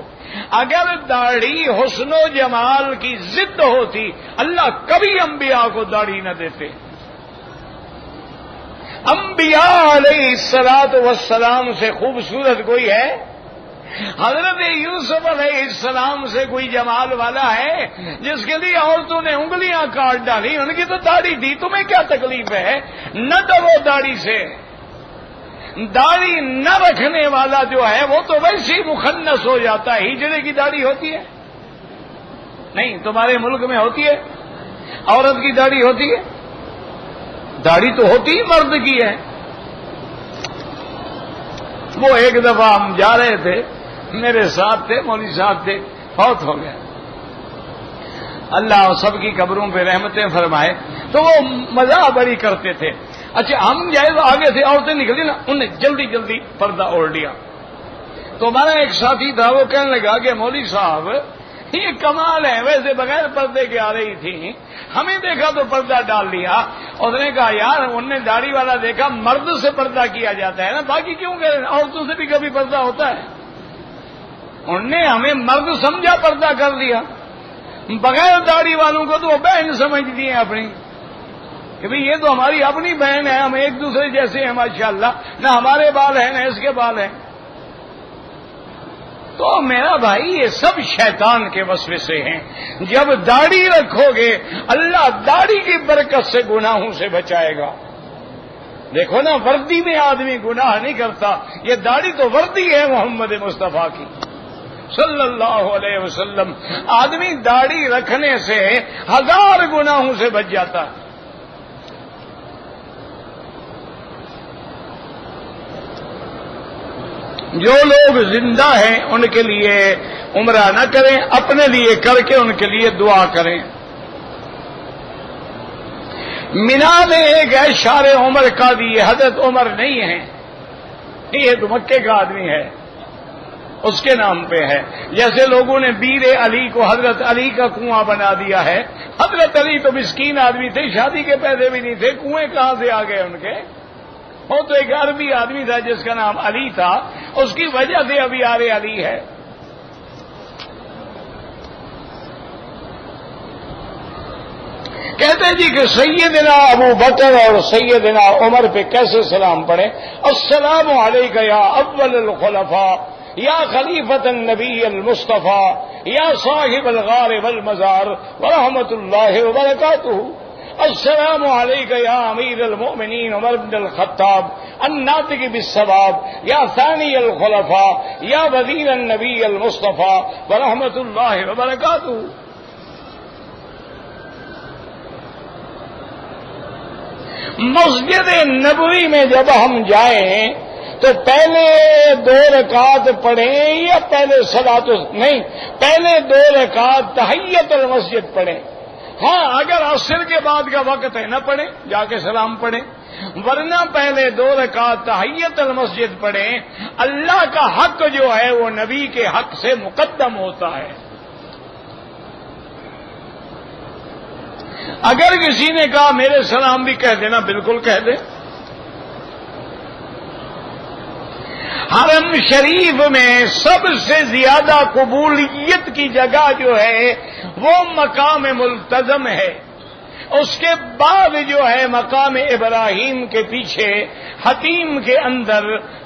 اگر داڑھی حسن و جمال کی ضد ہوتی اللہ کبھی انبیاء کو داڑھی نہ دیتے. انبیاء علیہ الصلوۃ والسلام سے خوبصورت کوئی ہے؟ حضرت یوسف علیہ السلام سے کوئی جمال والا ہے جس کے لیے عورتوں نے انگلیاں کاٹ ڈالی؟ ان کی تو داڑھی تھی، تمہیں کیا تکلیف ہے؟ نہ ڈرو داڑھی سے. داڑھی نہ رکھنے والا جو ہے وہ تو ویسے ہی مخنث ہو جاتا ہے. ہجڑے کی داڑھی ہوتی ہے؟ نہیں. تمہارے ملک میں ہوتی ہے؟ عورت کی داڑھی ہوتی ہے؟ داڑھی تو ہوتی ہی مرد کی ہے. وہ ایک دفعہ ہم جا رہے تھے، میرے ساتھ تھے، مولوی صاحب تھے، فوت ہو گئے، اللہ سب کی قبروں پہ رحمتیں فرمائے. تو وہ مزاح بڑی کرتے تھے. اچھا ہم جائے تو آگے سے عورتیں نکلی نا، انہیں جلدی جلدی پردہ اوڑھ لیا. تو ہمارا ایک ساتھی تھا، وہ کہنے لگا کہ مولوی صاحب یہ کمال ہے، ویسے بغیر پردے کے آ رہی تھی، ہمیں دیکھا تو پردہ ڈال لیا. اس نے کہا یار انہوں نے داڑھی والا دیکھا، مرد سے پردہ کیا جاتا ہے نا، باقی کیوں کہ عورتوں سے بھی کبھی پردہ ہوتا ہے. انہوں نے ہمیں مرد سمجھا، پردہ کر دیا. بغیر داڑھی والوں کو تو وہ بہن سمجھ دی ہیں اپنی، کہ بھئی یہ تو ہماری اپنی بہن ہے، ہم ایک دوسرے جیسے ہیں ماشاءاللہ، نہ ہمارے بال ہیں نہ اس کے بال ہیں. تو میرا بھائی یہ سب شیطان کے وسوسے ہیں. جب داڑھی رکھو گے اللہ داڑھی کی برکت سے گناہوں سے بچائے گا. دیکھو نا وردی میں آدمی گناہ نہیں کرتا، یہ داڑھی تو وردی ہے محمد مصطفیٰ کی صلی اللہ علیہ وسلم. آدمی داڑھی رکھنے سے 1000 گناہوں سے بچ جاتا ہے. جو لوگ زندہ ہیں ان کے لیے عمرہ نہ کریں، اپنے لیے کر کے ان کے لیے دعا کریں. مینا میں ایک ہے شار عمر قاضی، یہ حضرت عمر نہیں ہے، یہ تو مکے کا آدمی ہے، اس کے نام پہ ہے. جیسے لوگوں نے بیر علی کو حضرت علی کا کنواں بنا دیا ہے. حضرت علی تو مسکین آدمی تھے، شادی کے پیسے بھی نہیں تھے، کنویں کہاں سے آ گئے ان کے؟ وہ تو ایک عربی آدمی تھا جس کا نام علی تھا، اس کی وجہ سے ابھی یار علی ہے. کہتے جی کہ سیدنا ابو بکر اور سیدنا عمر پہ کیسے سلام پڑھیں؟ السلام علیک یا اول الخلفاء یا خلیفۃ النبی المصطفیٰ یا صاحب الغار والمزار ورحمۃ اللہ وبرکاتہ. السلام علیک یا امیر المؤمنین عمر بن الخطاب الناطق بالصواب یا ثانی الخلفاء یا وزیر النبی المصطفیٰ ورحمۃ اللہ وبرکاتہ. مسجد نبوی میں جب ہم جائیں تو پہلے 2 رکعت پڑھیں یا پہلے صلاۃ نہیں، پہلے 2 رکعت تحیت المسجد پڑھیں. ہاں اگر عصر کے بعد کا وقت ہے نہ پڑھیں، جا کے سلام پڑھیں، ورنہ پہلے 2 رکعت تحیت المسجد پڑھیں. اللہ کا حق جو ہے وہ نبی کے حق سے مقدم ہوتا ہے. اگر کسی نے کہا میرے سلام بھی کہہ دینا، بالکل کہہ دیں. حرم شریف میں سب سے زیادہ قبولیت کی جگہ جو ہے وہ مقام ملتزم ہے. اس کے بعد جو ہے مقام ابراہیم کے پیچھے حتیم کے اندر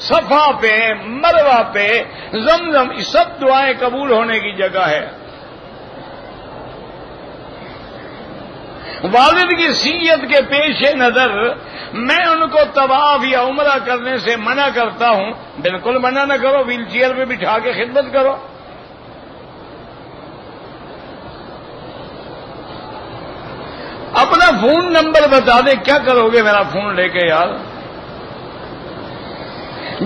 صفا پہ مروہ پہ زمزم سب دعائیں قبول ہونے کی جگہ ہے. والد کی سیت کے پیش نظر میں ان کو طواف یا عمرہ کرنے سے منع کرتا ہوں. بالکل منع نہ کرو، ویل چیئر پہ بٹھا کے خدمت کرو. اپنا فون نمبر بتا دیں، کیا کرو گے میرا فون لے کے یار؟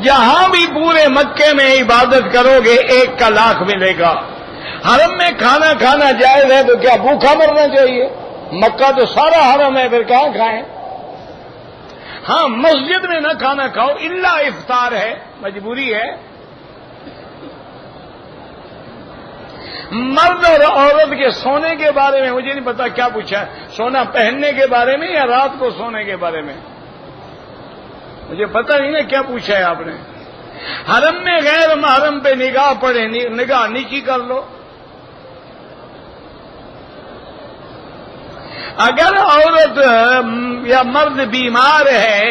جہاں بھی پورے مکے میں عبادت کرو گے 1 کا لاکھ ملے گا. حرم میں کھانا کھانا جائز ہے تو کیا بھوکا مرنا چاہیے؟ مکہ تو سارا حرم ہے، پھر کہاں کھائیں؟ ہاں مسجد میں نہ کھانا کھاؤ، الا افطار ہے، مجبوری ہے. مرد اور عورت کے سونے کے بارے میں مجھے نہیں پتا کیا پوچھا ہے، سونا پہننے کے بارے میں یا رات کو سونے کے بارے میں؟ مجھے پتا نہیں نا کیا پوچھا ہے آپ نے. حرم میں غیر محرم پہ نگاہ پڑے، نگاہ نیچی کر لو. اگر عورت یا مرد بیمار ہے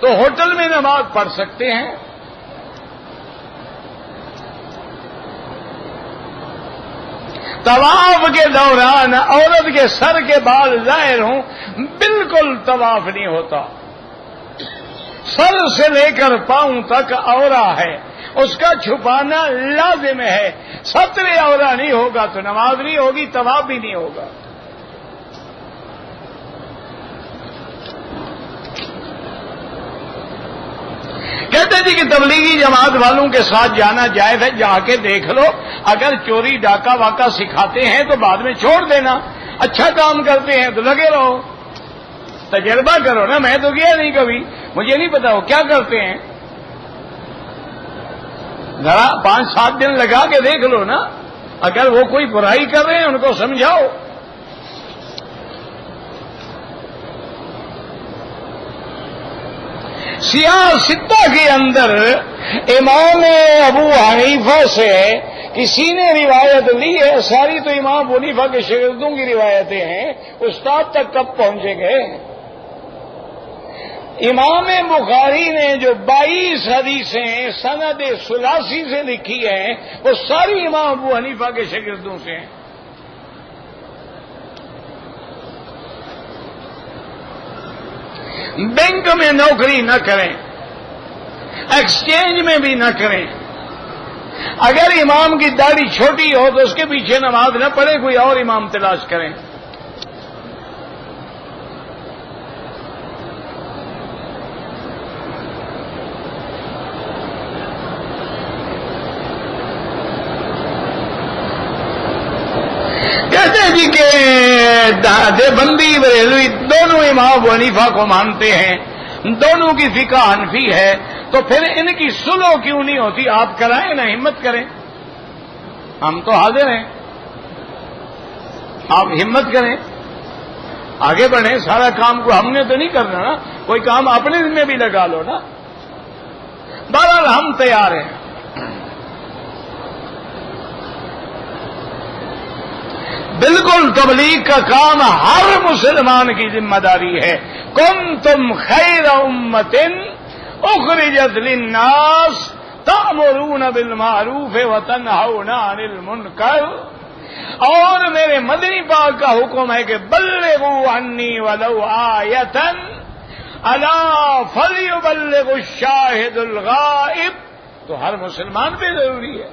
تو ہوٹل میں نماز پڑھ سکتے ہیں. طواف کے دوران عورت کے سر کے بال ظاہر ہوں بالکل طواف نہیں ہوتا. سر سے لے کر پاؤں تک عورہ ہے، اس کا چھپانا لازم ہے. ستر عورہ نہیں ہوگا تو نماز نہیں ہوگی، طواف بھی نہیں ہوگا. کہتے جی کہ تبلیغی جماعت والوں کے ساتھ جانا جائز ہے، جا کے دیکھ لو. اگر چوری ڈاکہ واقع سکھاتے ہیں تو بعد میں چھوڑ دینا. اچھا کام کرتے ہیں تو لگے رہو، تجربہ کرو نا. میں تو گیا نہیں کبھی، مجھے نہیں پتا وہ کیا کرتے ہیں. ذرا 5-7 دن لگا کے دیکھ لو نا. اگر وہ کوئی برائی کر رہے ہیں ان کو سمجھاؤ. سیاستہ کے اندر امام ابو حنیفہ سے کسی نے روایت لی ہے، ساری تو امام ابو حنیفہ کے شاگردوں کی روایتیں ہیں. استاد تک کب پہنچیں گے؟ امام بخاری نے جو 22 حدیثیں سند ثلاثی سے لکھی ہیں وہ ساری امام ابو حنیفہ کے شاگردوں سے ہیں. بینک میں نوکری نہ کریں، ایکسچینج میں بھی نہ کریں. اگر امام کی داڑھی چھوٹی ہو تو اس کے پیچھے نماز نہ پڑھے، کوئی اور امام تلاش کریں. کہتے ہیں جی کہ دیوبندی بریلوی دونوں امام ابو حنیفہ کو مانتے ہیں، دونوں کی فقہ حنفی ہے، تو پھر ان کی سلو کیوں نہیں ہوتی؟ آپ کرائیں نا، ہمت کریں. ہم تو حاضر ہیں، آپ ہمت کریں، آگے بڑھیں. سارا کام کو ہم نے تو نہیں کرنا نا، کوئی کام اپنے ذمہ بھی لگا لو نا. بہرحال ہم تیار ہیں. بالکل تبلیغ کا کام ہر مسلمان کی ذمہ داری ہے. کنتم خیر امت اخرجت للناس تأمرون بالمعروف وتنہون عن المنکر. اور میرے مدنی پاک کا حکم ہے کہ بلغوا عنی ولو آیۃ الا فلیبلغ الشاہد الغائب. تو ہر مسلمان پہ ضروری ہے.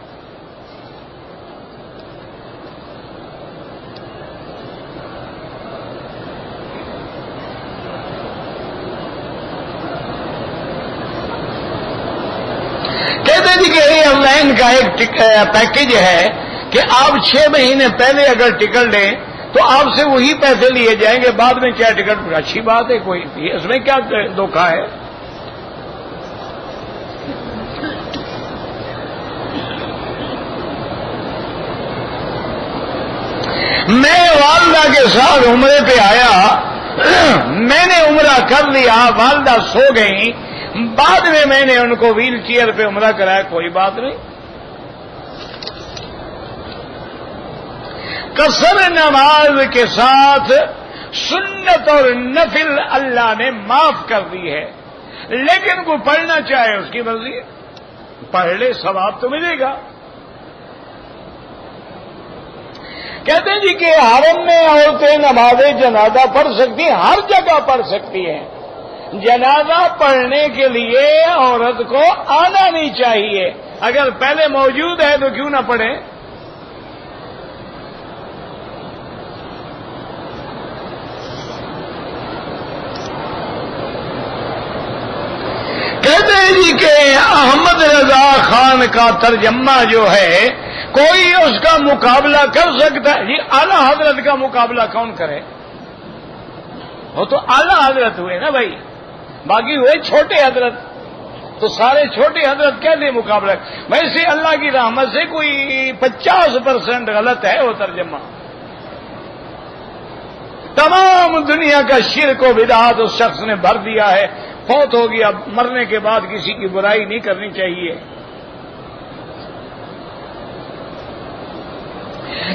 کہتے جی کہ آن لائن کا ایک پیکج ہے کہ آپ 6 مہینے پہلے اگر ٹکٹ لیں تو آپ سے وہی پیسے لیے جائیں گے، بعد میں کیا ٹکٹ؟ اچھی بات ہے، کوئی اس میں کیا دھوکہ ہے؟ میں والدہ کے ساتھ عمرے پہ آیا، میں نے عمرہ کر لیا، والدہ سو گئیں، بعد میں نے ان کو ویل چیئر پہ عمرہ کرایا، کوئی بات نہیں. قصر نماز کے ساتھ سنت اور نفل اللہ نے معاف کر دی ہے، لیکن کوئی پڑھنا چاہے اس کی مرضی ہے، پڑھ لے ثواب تو ملے گا۔ کہتے ہیں جی کہ حرم میں عورتیں نماز جنازہ پڑھ سکتی ہیں، ہر جگہ پڑھ سکتی ہیں، جنازہ پڑھنے کے لیے عورت کو آنا نہیں چاہیے، اگر پہلے موجود ہے تو کیوں نہ پڑھے۔ کہتے ہیں جی کہ احمد رضا خان کا ترجمہ جو ہے کوئی اس کا مقابلہ کر سکتا ہے؟ جی اعلیٰ حضرت کا مقابلہ کون کرے؟ وہ تو اعلیٰ حضرت ہوئے نا بھائی، باقی ہوئے چھوٹے حضرت، تو سارے چھوٹے حضرت کیسے مقابلہ؟ ویسے اللہ کی رحمت سے کوئی 50% غلط ہے وہ ترجمہ، تمام دنیا کا شرک و بدعت اس شخص نے بھر دیا ہے، فوت ہو گیا، مرنے کے بعد کسی کی برائی نہیں کرنی چاہیے۔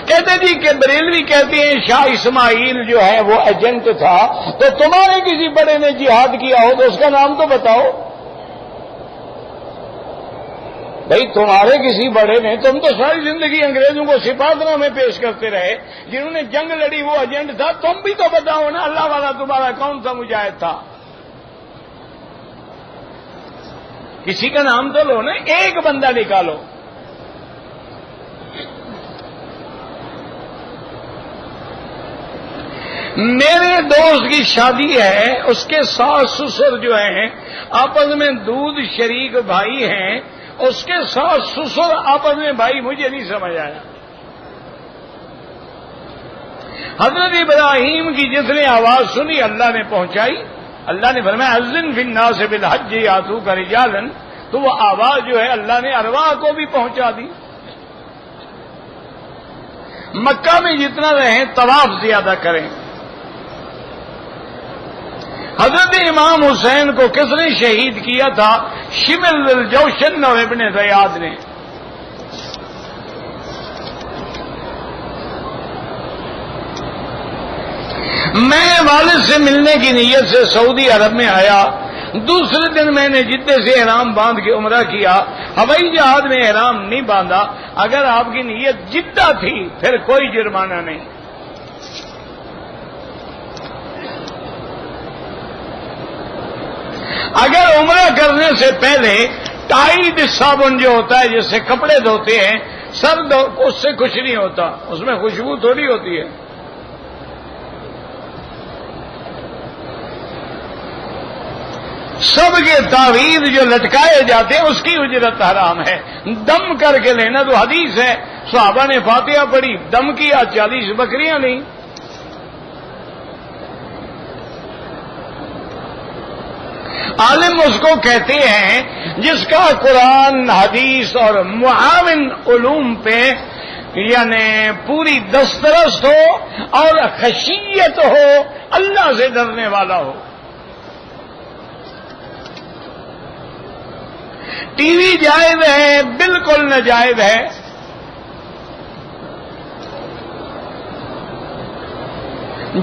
کہتے جی کہ بریلوی کہتے ہیں شاہ اسماعیل جو ہے وہ ایجنٹ تھا، تو تمہارے کسی بڑے نے جہاد کیا ہو تو اس کا نام تو بتاؤ بھائی، تمہارے کسی بڑے نے، تم تو ساری زندگی انگریزوں کو سپاہیوں میں پیش کرتے رہے، جنہوں نے جنگ لڑی وہ ایجنٹ تھا، تم بھی تو بتاؤ نا اللہ والا تمہارا کون سا مجاہد تھا؟ کسی کا نام تو لو نا، ایک بندہ نکالو۔ میرے دوست کی شادی ہے، اس کے ساس سسر جو ہیں آپس میں دودھ شریک بھائی ہیں، اس کے ساس سسر آپس میں بھائی، مجھے نہیں سمجھ آیا۔ حضرت ابراہیم کی جس نے آواز سنی اللہ نے پہنچائی، اللہ نے فرمایا اذن فی الناس بالحج یاتوک رجالا، تو وہ آواز جو ہے اللہ نے ارواح کو بھی پہنچا دی۔ مکہ میں جتنا رہیں طواف زیادہ کریں۔ حضرت امام حسین کو کس نے شہید کیا تھا؟ شمل الجوشن اور ابن زیاد نے۔ میں والد سے ملنے کی نیت سے سعودی عرب میں آیا، دوسرے دن میں نے جدے سے احرام باندھ کے عمرہ کیا، ہوائی جہاز میں احرام نہیں باندھا۔ اگر آپ کی نیت جدہ تھی پھر کوئی جرمانہ نہیں۔ اگر عمرہ کرنے سے پہلے ٹائڈ صابن جو ہوتا ہے جس سے کپڑے دھوتے ہیں سر، اس سے کچھ نہیں ہوتا، اس میں خوشبو تھوڑی ہوتی ہے۔ سب کے تعویذ جو لٹکائے جاتے ہیں اس کی اجرت حرام ہے۔ دم کر کے لینا تو حدیث ہے، صحابہ نے فاتحہ پڑھی، دم کیا، 40 بکریاں لیں۔ عالم اس کو کہتے ہیں جس کا قرآن حدیث اور معاون علوم پہ یعنی پوری دسترست ہو اور خشیت ہو، اللہ سے ڈرنے والا ہو۔ ٹی وی جائز ہے؟ بالکل ناجائز ہے۔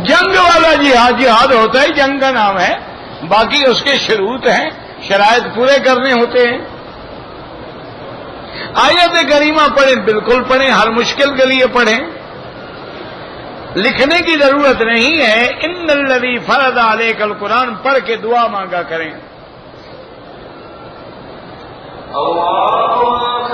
جنگ والا جہاد ہوتا ہے، جنگ کا نام ہے، باقی اس کے شروط ہیں، شرائط پورے کرنے ہوتے ہیں۔ آیت کریمہ پڑھیں، بالکل پڑھیں، ہر مشکل کے لیے پڑھیں، لکھنے کی ضرورت نہیں ہے۔ ان الذی فرض علیک القرآن پڑھ کے دعا مانگا کریں۔ اللہ